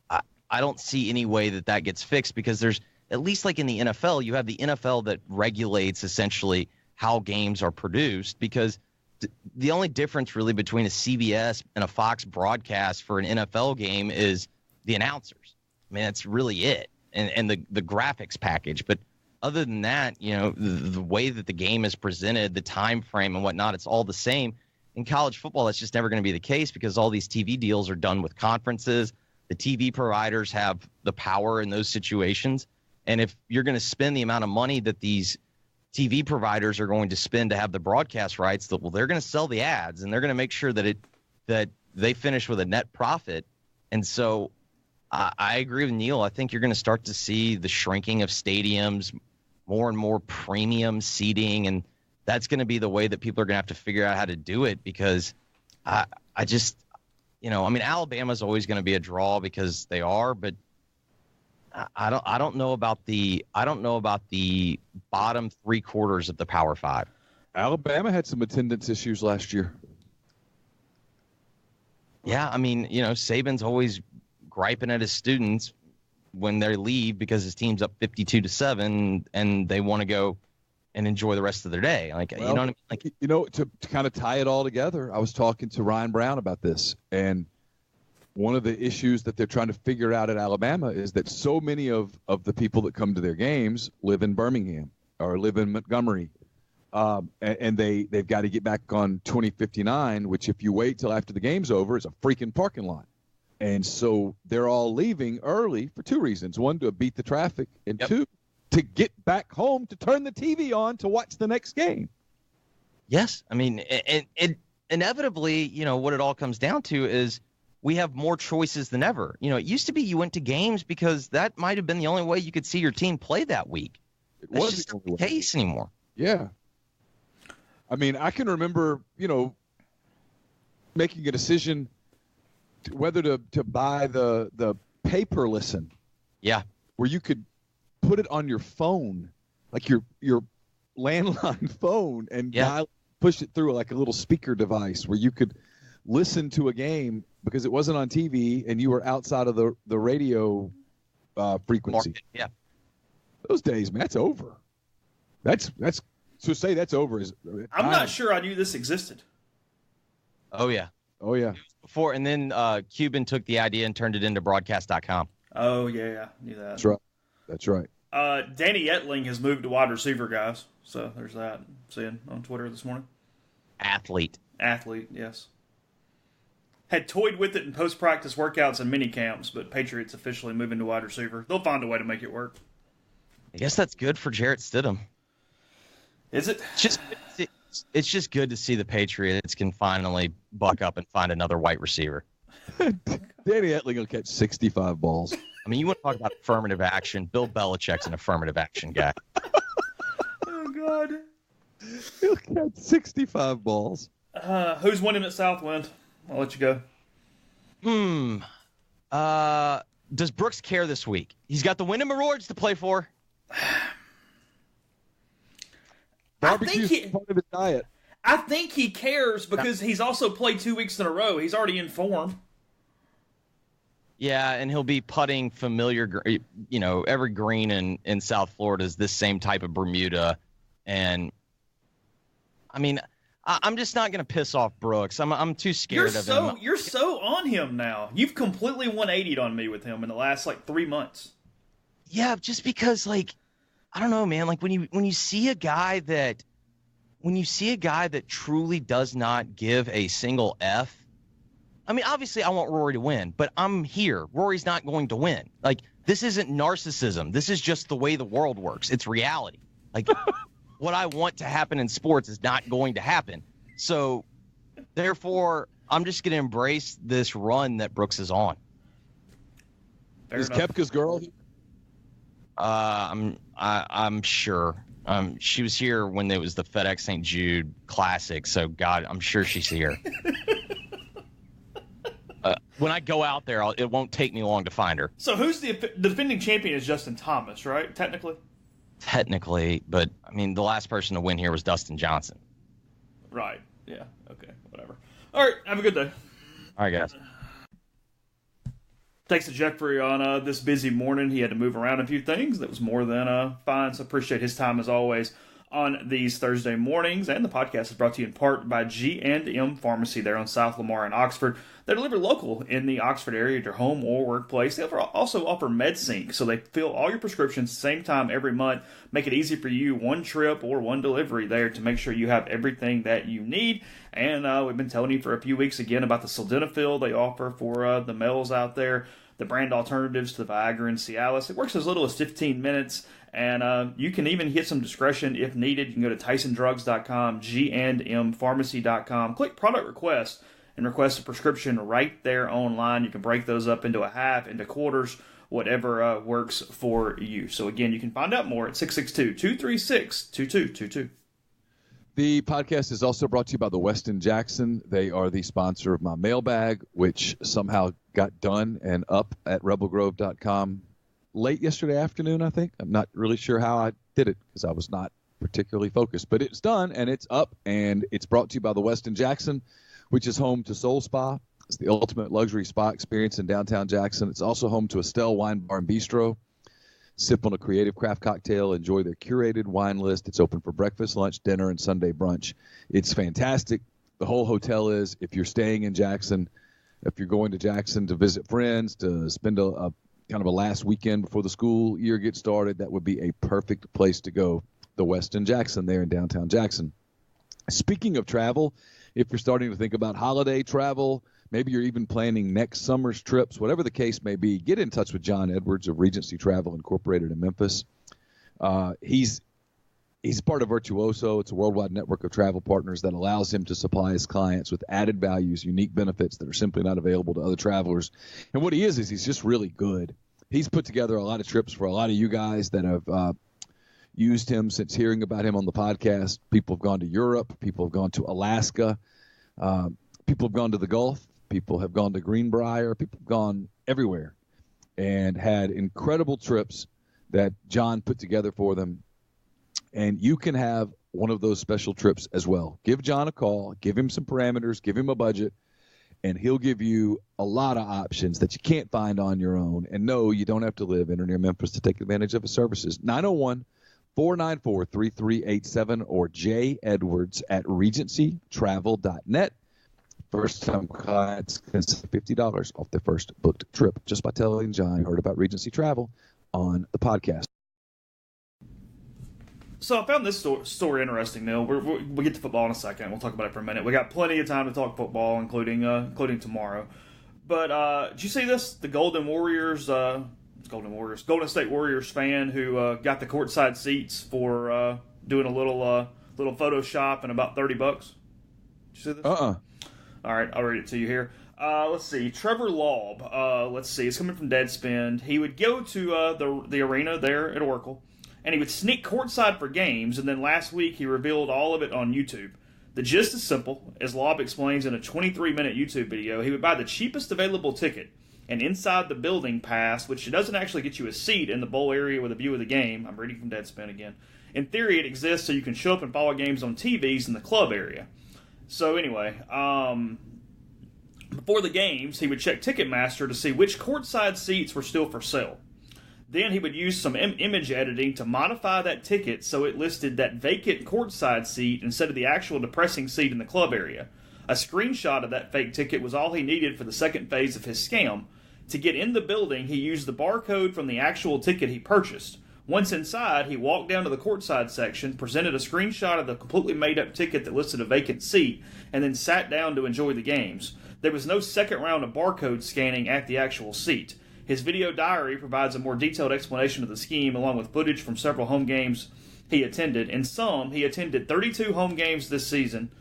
I don't see any way that gets fixed because there's, at least like in the NFL, you have the NFL that regulates essentially how games are produced, because the only difference really between a CBS and a Fox broadcast for an NFL game is the announcers. I mean, that's really it. And the graphics package. But other than that, the way that the game is presented, the time frame and whatnot, it's all the same. In college football, that's just never going to be the case because all these TV deals are done with conferences. The TV providers have the power in those situations. And if you're going to spend the amount of money that these TV providers are going to spend to have the broadcast rights, that, well, they're going to sell the ads and they're going to make sure that they finish with a net profit. And so I agree with Neil. I think you're going to start to see the shrinking of stadiums, more and more premium seating, and that's going to be the way that people are going to have to figure out how to do it, because I just, Alabama's always going to be a draw because they are, but I don't know about the bottom 3/4 of the Power Five. Alabama had some attendance issues last year. Yeah, Saban's always griping at his students when they leave because his team's up 52-7 and they want to go and enjoy the rest of their day. To kind of tie it all together, I was talking to Ryan Brown about this, and one of the issues that they're trying to figure out at Alabama is that so many of the people that come to their games live in Birmingham or live in Montgomery, and they've got to get back on 2059, which if you wait till after the game's over, is a freaking parking lot. And so they're all leaving early for two reasons. One, to beat the traffic, and two, to get back home to turn the TV on to watch the next game. Yes. Inevitably, what it all comes down to is we have more choices than ever. It used to be you went to games because that might have been the only way you could see your team play that week. That's just not the case anymore. Yeah. I can remember, making a decision whether to buy the paper listen. Yeah. Where you could put it on your phone, like your landline phone, and push it through like a little speaker device where you could listen to a game because it wasn't on TV and you were outside of the radio frequency. Market. Yeah. Those days, man, that's over. That's to say that's over is. I'm not sure I knew this existed. Oh yeah. Oh yeah. Before, and then Cuban took the idea and turned it into broadcast.com. Oh yeah, knew that. That's right. That's right. Danny Etling has moved to wide receiver, guys. So there's that. Seeing on Twitter this morning. Athlete, yes. Had toyed with it in post-practice workouts and mini camps, but Patriots officially moving to wide receiver. They'll find a way to make it work. I guess that's good for Jarrett Stidham. Is it? It's just good to see the Patriots can finally buck up and find another white receiver. Danny Etling will catch 65 balls. You want to talk about affirmative action? Bill Belichick's an affirmative action guy. Oh, God. He'll catch 65 balls. Who's winning at Southwind? I'll let you go. Does Brooks care this week? He's got the Wyndham Awards to play for. Barbecue's part of his diet. I think he cares because he's also played 2 weeks in a row. He's already in form. Yeah, and he'll be putting familiar, every green in South Florida is this same type of Bermuda. And, I'm just not going to piss off Brooks. I'm too scared of him. You're so on him now. You've completely 180'd on me with him in the last, 3 months. Yeah, just because, I don't know, man. When you see a guy that truly does not give a single F. Obviously I want Rory to win, but I'm here. Rory's not going to win. This isn't narcissism. This is just the way the world works. It's reality. What I want to happen in sports is not going to happen. So, therefore, I'm just going to embrace this run that Brooks is on. Is Koepka's girl here? I'm sure. She was here when it was the FedEx St. Jude Classic. So, God, I'm sure she's here. When I go out there, it won't take me long to find her. So who's the defending champion is Justin Thomas, right? Technically, but the last person to win here was Dustin Johnson. Right. Yeah. Okay. Whatever. All right. Have a good day. All right, guys. Thanks to Jeffrey on this busy morning. He had to move around a few things. That was more than fine. So appreciate his time as always on these Thursday mornings. And the podcast is brought to you in part by G&M Pharmacy there on South Lamar in Oxford. They deliver local in the Oxford area at your home or workplace. They also offer MedSync, so they fill all your prescriptions same time every month. Make it easy for you, one trip or one delivery there to make sure you have everything that you need. And we've been telling you for a few weeks again about the sildenafil they offer for the males out there, the brand alternatives to the Viagra and Cialis. It works as little as 15 minutes, And you can even get some discretion if needed. You can go to TysonDrugs.com, G&Mpharmacy.com, click product request, and request a prescription right there online. You can break those up into a half, into quarters, whatever works for you. So again, you can find out more at 662-236-2222. The podcast is also brought to you by the Westin Jackson. They are the sponsor of my mailbag, which somehow got done and up at rebelgrove.com late yesterday afternoon, I think. I'm not really sure how I did it because I was not particularly focused. But it's done, and it's up, and it's brought to you by the Westin Jackson, which is home to Soul Spa. It's the ultimate luxury spa experience in downtown Jackson. It's also home to Estelle Wine Bar and Bistro. Sip on a creative craft cocktail. Enjoy their curated wine list. It's open for breakfast, lunch, dinner, and Sunday brunch. It's fantastic. The whole hotel is. If you're staying in Jackson, if you're going to Jackson to visit friends, to spend a kind of a last weekend before the school year gets started, that would be a perfect place to go. The Westin Jackson there in downtown Jackson. Speaking of travel, if you're starting to think about holiday travel, maybe you're even planning next summer's trips, whatever the case may be, get in touch with John Edwards of Regency Travel Incorporated in Memphis. He's part of Virtuoso. It's a worldwide network of travel partners that allows him to supply his clients with added values, unique benefits that are simply not available to other travelers. And what he is he's just really good. He's put together a lot of trips for a lot of you guys that have used him since hearing about him on the podcast. People have gone to Europe. People have gone to Alaska. People have gone to the Gulf. People have gone to Greenbrier. People have gone everywhere and had incredible trips that John put together for them. And you can have one of those special trips as well. Give John a call. Give him some parameters. Give him a budget. And he'll give you a lot of options that you can't find on your own. And no, you don't have to live in or near Memphis to take advantage of his services. 901-494-3387 or jedwards@regencytravel.net. First-time clients can save $50 off their first booked trip just by telling John you heard about Regency Travel on the podcast. So I found this story interesting, Neil. We'll get to football in a second. We'll talk about it for a minute. We got plenty of time to talk football, including tomorrow. But did you see this? The Golden State Warriors fan who got the courtside seats for doing a little Photoshop and about $30. Did you see this? All right, I'll read it to you here. Let's see. Trevor Laub. Let's see. It's coming from Deadspin. He would go to the arena there at Oracle, and he would sneak courtside for games, and then last week he revealed all of it on YouTube. The gist is simple. As Laub explains in a 23-minute YouTube video, he would buy the cheapest available ticket, and inside the building pass, which doesn't actually get you a seat in the bowl area with a view of the game. I'm reading from Deadspin again. In theory, it exists so you can show up and follow games on TVs in the club area. So anyway, before the games, he would check Ticketmaster to see which courtside seats were still for sale. Then he would use some image editing to modify that ticket so it listed that vacant courtside seat instead of the actual depressing seat in the club area. A screenshot of that fake ticket was all he needed for the second phase of his scam. To get in the building, he used the barcode from the actual ticket he purchased. Once inside, he walked down to the courtside section, presented a screenshot of the completely made-up ticket that listed a vacant seat, and then sat down to enjoy the games. There was no second round of barcode scanning at the actual seat. His video diary provides a more detailed explanation of the scheme, along with footage from several home games he attended. In sum, he attended 32 home games this season,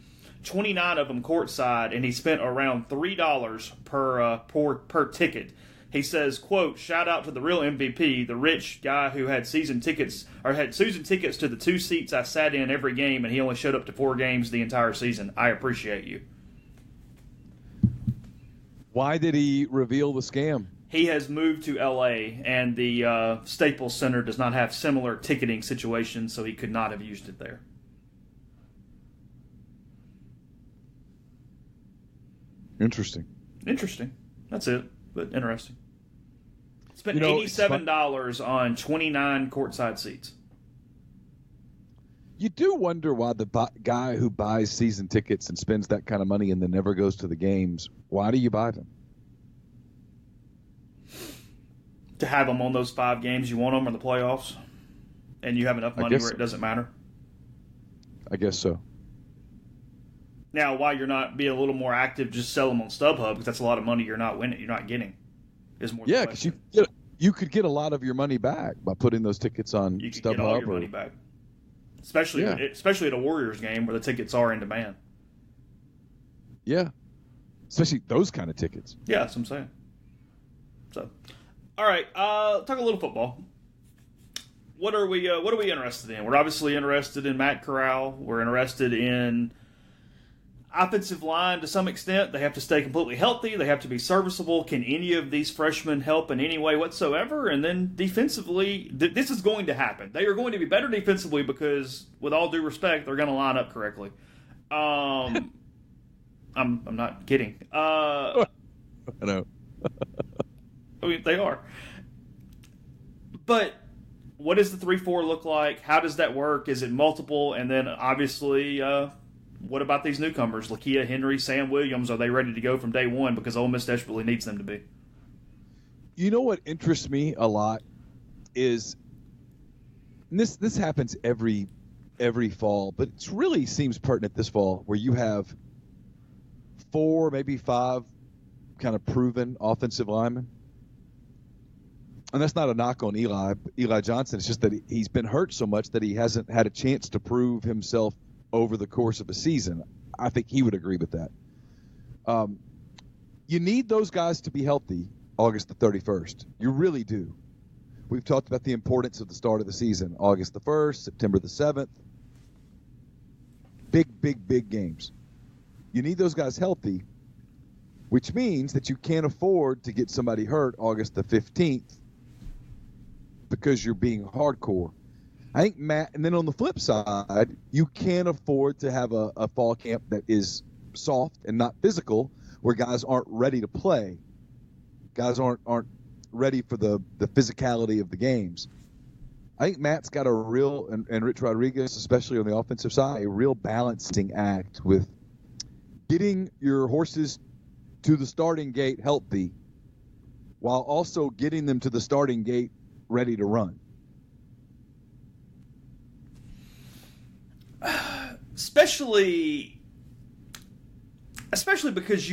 29 of them courtside, and he spent around $3 per ticket. He says, quote, "Shout out to the real MVP, the rich guy who had season tickets to the 2 seats I sat in every game, and he only showed up to 4 games the entire season. I appreciate you." Why did he reveal the scam? He has moved to L.A., and the Staples Center does not have similar ticketing situations, so he could not have used it there. Interesting. That's it, but interesting. Spent $87 on 29 courtside seats. You do wonder why the guy who buys season tickets and spends that kind of money and then never goes to the games, why do you buy them? To have them on those 5 games you want them or the playoffs, and you have enough money where it doesn't matter. I guess so. Now, why you're not being a little more active, just sell them on StubHub, because that's a lot of money you're not winning, you're not getting. Is more. Yeah, because you could get a lot of your money back by putting those tickets on StubHub. You could get all your money back, especially at a Warriors game where the tickets are in demand. Yeah, especially those kind of tickets. Yeah, that's what I'm saying. So, all right, talk a little football. What are we interested in? We're obviously interested in Matt Corral. We're interested in offensive line to some extent. They have to stay completely healthy. They have to be serviceable. Can any of these freshmen help in any way whatsoever? And then defensively, this is going to happen. They are going to be better defensively because, with all due respect, they're going to line up correctly. I'm not kidding. I know. I mean, they are. But what does the 3-4 look like? How does that work? Is it multiple? And then, obviously, what about these newcomers? Lakia Henry, Sam Williams, are they ready to go from day one? Because Ole Miss desperately needs them to be. You know what interests me a lot is, and this happens every fall, but it really seems pertinent this fall, where you have 4, maybe 5 kind of proven offensive linemen. And that's not a knock on Eli Johnson. It's just that he's been hurt so much that he hasn't had a chance to prove himself over the course of a season. I think he would agree with that. You need those guys to be healthy August the 31st. You really do. We've talked about the importance of the start of the season. August the 1st, September the 7th. Big games. You need those guys healthy, which means that you can't afford to get somebody hurt August the 15th because you're being hardcore. I think Matt, and then on the flip side, you can't afford to have a fall camp that is soft and not physical, where guys aren't ready to play. Guys aren't ready for the physicality of the games. I think Matt's got a real, and Rich Rodriguez, especially on the offensive side, a real balancing act with getting your horses to the starting gate healthy while also getting them to the starting gate ready to run. Especially because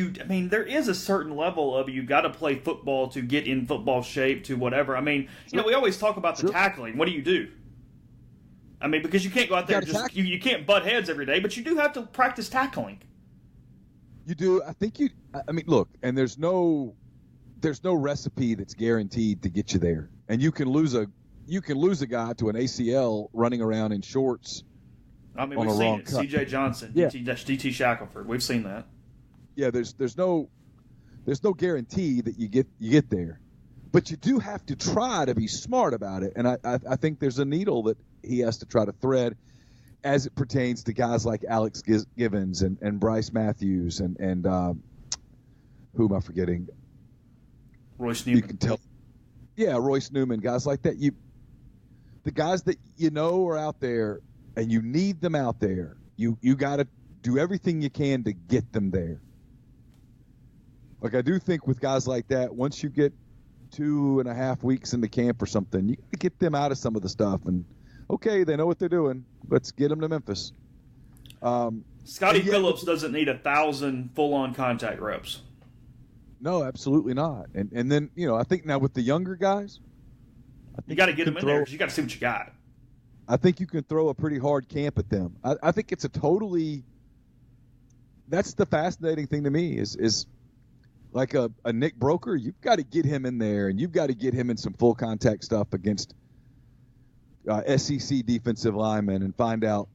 there is a certain level of you've got to play football to get in football shape to whatever. We always talk about the tackling. What do? Because you can't go out there and you can't butt heads every day, but you do have to practice tackling. You do. Look, and there's no recipe that's guaranteed to get you there. And you can lose a guy to an ACL running around in shorts. We've seen it. C.J. Johnson, DT Shackelford. We've seen that. Yeah, there's no guarantee that you get there, but you do have to try to be smart about it. And I think there's a needle that he has to try to thread as it pertains to guys like Alex Givens and Bryce Matthews and who am I forgetting? Royce Newman. You can tell. Yeah, Royce Newman, guys like that. The guys that are out there. And you need them out there. You got to do everything you can to get them there. Like, I do think with guys like that, once you get 2.5 weeks into camp or something, you got to get them out of some of the stuff. And, okay, they know what they're doing. Let's get them to Memphis. Scotty Phillips doesn't need 1,000 full-on contact reps. No, absolutely not. And then, I think now with the younger guys, you got to get them in there because you got to see what you got. I think you can throw a pretty hard camp at them. I think it's that's the fascinating thing to me is like a Nick Broker. You've got to get him in there, and you've got to get him in some full contact stuff against SEC defensive linemen and find out.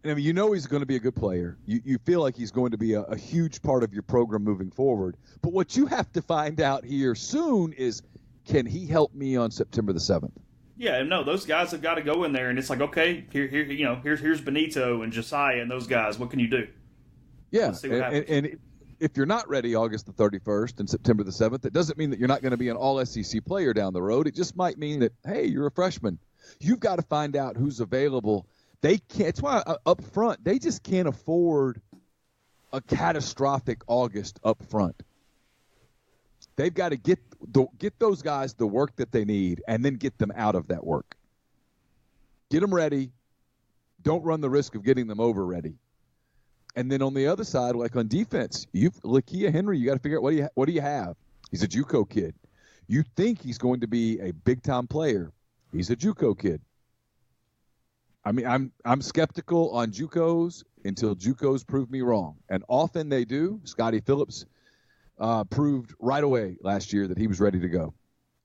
He's going to be a good player. You feel like he's going to be a huge part of your program moving forward. But what you have to find out here soon is, can he help me on September the 7th? Yeah, no, those guys have got to go in there, and it's like, okay, here's Benito and Josiah and those guys. What can you do? Yeah, and if you're not ready August the 31st and September the 7th, it doesn't mean that you're not going to be an all-SEC player down the road. It just might mean that, hey, you're a freshman. You've got to find out who's available. They can't. It's why up front they just can't afford a catastrophic August up front. They've got to get those guys the work that they need and then get them out of that work. Get them ready. Don't run the risk of getting them over ready. And then on the other side, like on defense, Lakia Henry, you got to figure out what do you have? He's a JUCO kid. You think he's going to be a big-time player. He's a JUCO kid. I mean, I'm skeptical on JUCOs until JUCOs prove me wrong. And often they do. Scotty Phillips proved right away last year that he was ready to go.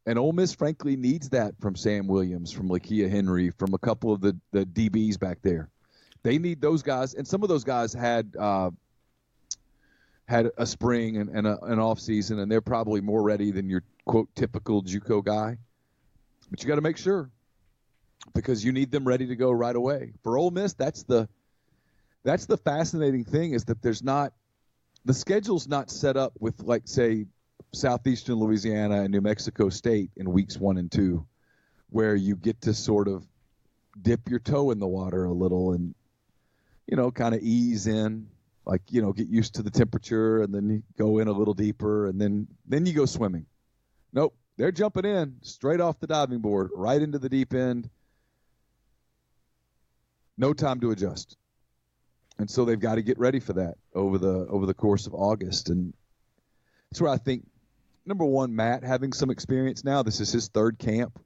And Ole Miss, frankly, needs that from Sam Williams, from Lakia Henry, from a couple of the DBs back there. They need those guys. And some of those guys had a spring and an off season, and they're probably more ready than your, quote, typical JUCO guy. But you got to make sure, because you need them ready to go right away. For Ole Miss, that's the fascinating thing, is that the schedule's not set up with, like, say, Southeastern Louisiana and New Mexico State in weeks 1 and 2, where you get to sort of dip your toe in the water a little and, kind of ease in, like, get used to the temperature, and then you go in a little deeper, and then you go swimming. Nope, they're jumping in straight off the diving board, right into the deep end. No time to adjust. And so they've got to get ready for that over the course of August. And that's where I think, number one, Matt having some experience now. This is his third camp,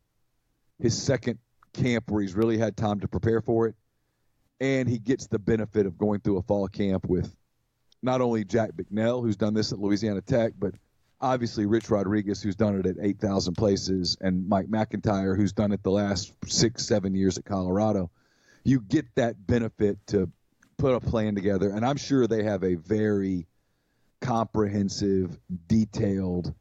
his second camp where he's really had time to prepare for it. And he gets the benefit of going through a fall camp with not only Jack Bicknell, who's done this at Louisiana Tech, but obviously Rich Rodriguez, who's done it at 8,000 places, and Mike McIntyre, who's done it the last 6-7 years at Colorado. You get that benefit to put a plan together, and I'm sure they have a very comprehensive, detailed,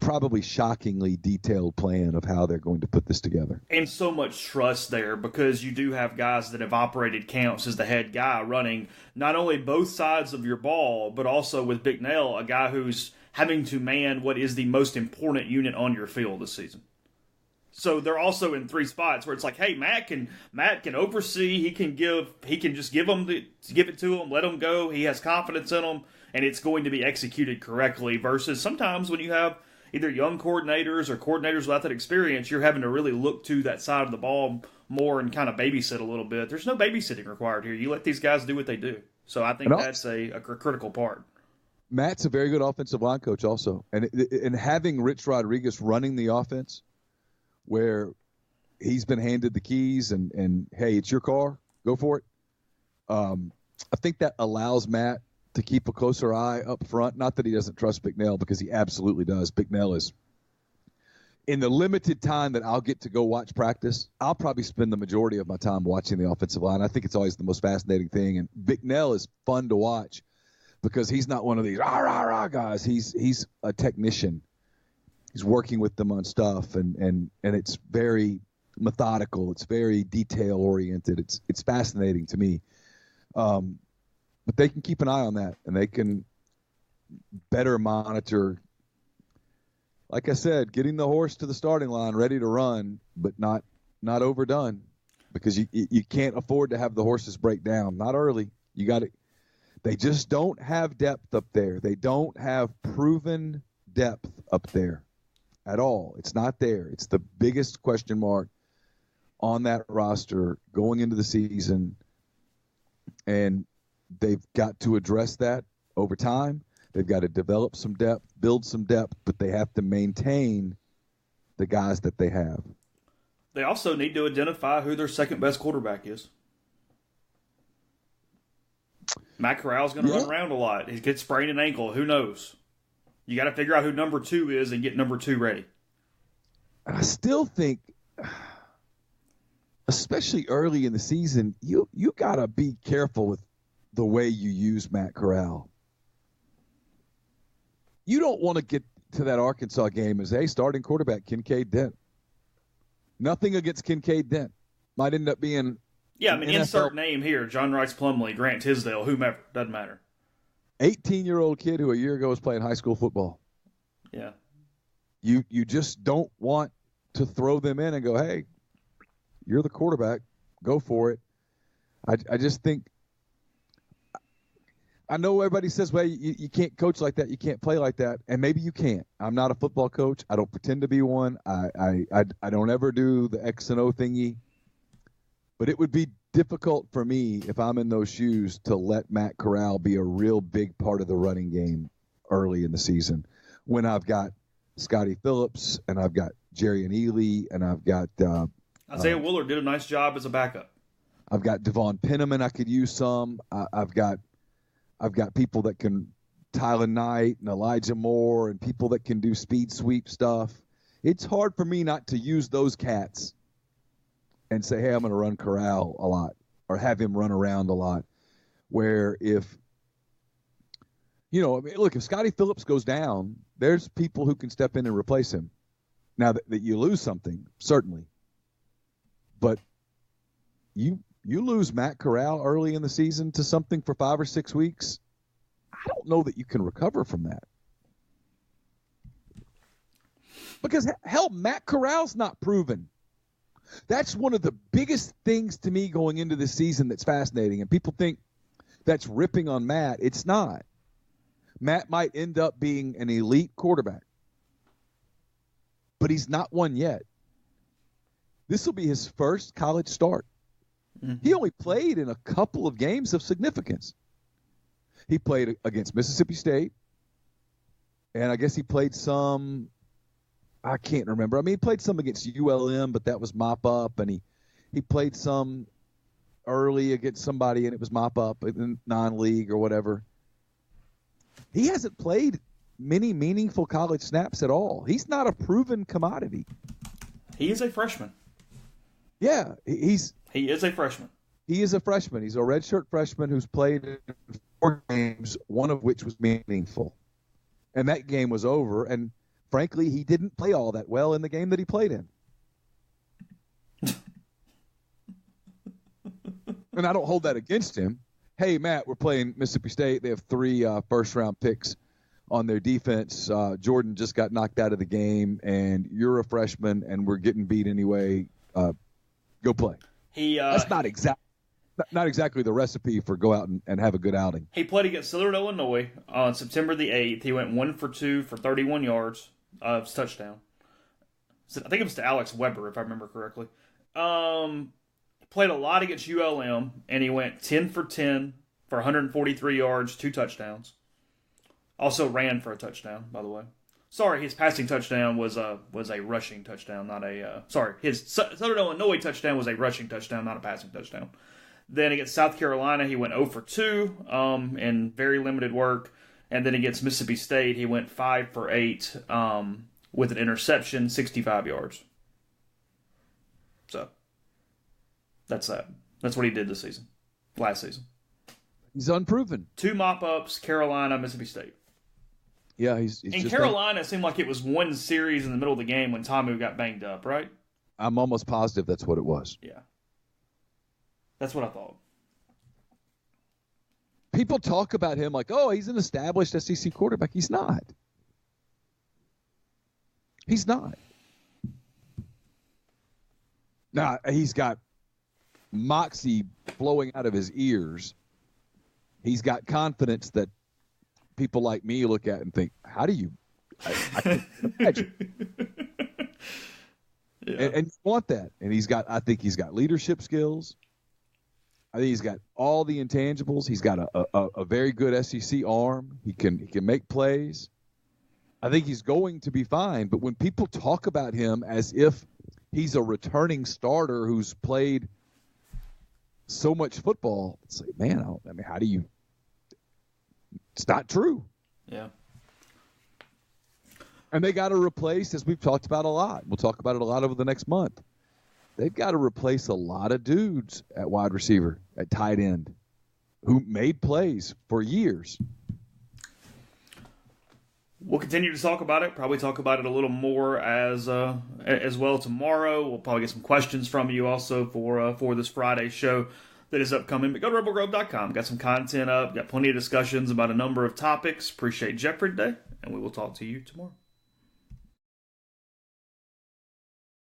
probably shockingly detailed plan of how they're going to put this together. And so much trust there, because you do have guys that have operated camps as the head guy, running not only both sides of your ball, but also with Bicknell, a guy who's having to man what is the most important unit on your field this season. So they're also in 3 spots where it's like, hey, Matt can oversee. He can just give it to them, let them go. He has confidence in them, and it's going to be executed correctly. Versus sometimes when you have either young coordinators or coordinators without that experience, you're having to really look to that side of the ball more and kind of babysit a little bit. There's no babysitting required here. You let these guys do what they do. So I think that's a critical part. Matt's a very good offensive line coach also, and having Rich Rodriguez running the offense, where he's been handed the keys and hey, it's your car, go for it. I think that allows Matt to keep a closer eye up front. Not that he doesn't trust Bicknell, because he absolutely does. Bicknell is, in the limited time that I'll get to go watch practice, I'll probably spend the majority of my time watching the offensive line. I think it's always the most fascinating thing. And Bicknell is fun to watch because he's not one of these rah guys. He's a technician. He's working with them on stuff, and it's very methodical. It's very detail oriented. It's fascinating to me. But they can keep an eye on that, and they can better monitor, like I said, getting the horse to the starting line ready to run, but not overdone, because you can't afford to have the horses break down. Not early. You got it. They just don't have depth up there. They don't have proven depth up there at all. It's not there. It's the biggest question mark on that roster going into the season, and they've got to address that over time. They've got to develop some depth, build some depth, but they have to maintain the guys that they have. They also need to identify who their second-best quarterback is. Matt Corral's going to run around a lot. He could sprain an ankle. Who knows? You got to figure out who number 2 is and get number 2 ready. I still think, especially early in the season, you got to be careful with the way you use Matt Corral. You don't want to get to that Arkansas game as, hey, starting quarterback Kincaid Dent. Nothing against Kincaid Dent. Might end up being insert name here. John Rice Plumlee, Grant Tisdale, whomever. Doesn't matter. 18-year-old kid who a year ago was playing high school football. Yeah. You just don't want to throw them in and go, hey, you're the quarterback. Go for it. I just think – I know everybody says, well, you can't coach like that. You can't play like that. And maybe you can't. I'm not a football coach. I don't pretend to be one. I don't ever do the X and O thingy. But it would be difficult for me, if I'm in those shoes, to let Matt Corral be a real big part of the running game early in the season when I've got Scotty Phillips, and I've got Jerry and Ely, and I've got Isaiah Wooler did a nice job as a backup. I've got Devon Penniman. I could use some. I've got people that can Tyler Knight and Elijah Moore and people that can do speed sweep stuff. It's hard for me not to use those cats and say, hey, I'm going to run Corral a lot or have him run around a lot. Where if, look, if Scotty Phillips goes down, there's people who can step in and replace him. Now that you lose something, certainly. But you lose Matt Corral early in the season to something for 5 or 6 weeks, I don't know that you can recover from that. Because, hell, Matt Corral's not proven. That's one of the biggest things to me going into this season that's fascinating. And people think that's ripping on Matt. It's not. Matt might end up being an elite quarterback. But he's not one yet. This will be his first college start. Mm-hmm. He only played in a couple of games of significance. He played against Mississippi State, and I guess he played some – I can't remember. I mean, he played some against ULM, but that was mop-up, and he played some early against somebody, and it was mop-up in non-league or whatever. He hasn't played many meaningful college snaps at all. He's not a proven commodity. He is a freshman. Yeah, he is a freshman. He is a freshman. He's a redshirt freshman who's played in 4 games, one of which was meaningful. And that game was over, and frankly, he didn't play all that well in the game that he played in. And I don't hold that against him. Hey, Matt, we're playing Mississippi State. They have 3 first-round picks on their defense. Jordan just got knocked out of the game, and you're a freshman, and we're getting beat anyway. Go play. That's not exactly the recipe for go out and have a good outing. He played against Southern Illinois on September the 8th. He went 1 for 2 for 31 yards of his touchdown. I think it was to Alex Weber, if I remember correctly. Played a lot against ULM, and he went 10 for 10 for 143 yards, 2 touchdowns. Also ran for a touchdown, by the way. Sorry, his passing touchdown was a rushing touchdown, not a... his Southern Illinois touchdown was a rushing touchdown, not a passing touchdown. Then against South Carolina, he went 0 for 2 in very limited work. And then against Mississippi State, he went 5 for 8 with an interception, 65 yards. So, that's that. That's what he did this season, last season. He's unproven. 2 mop-ups, Carolina, Mississippi State. Yeah, he's in Carolina, it seemed like it was one series in the middle of the game when Tommy got banged up, right? I'm almost positive that's what it was. Yeah. That's what I thought. People talk about him like, oh, he's an established SEC quarterback. He's not. He's not. Now, he's got moxie flowing out of his ears. He's got confidence that people like me look at and think, how do you I can't imagine. Yeah. And you want that. And I think he's got leadership skills. I think he's got all the intangibles. He's got a very good SEC arm. He can make plays. I think he's going to be fine. But when people talk about him as if he's a returning starter who's played so much football, it's like, man, how do you? It's not true. Yeah. And they got to replace, as we've talked about a lot. We'll talk about it a lot over the next month. They've got to replace a lot of dudes at wide receiver, at tight end, who made plays for years. We'll continue to talk about it. Probably talk about it a little more as well tomorrow. We'll probably get some questions from you also for this Friday show that is upcoming. But go to rebelgrove.com. Got some content up. Got plenty of discussions about a number of topics. Appreciate Jeffrey today, and we will talk to you tomorrow.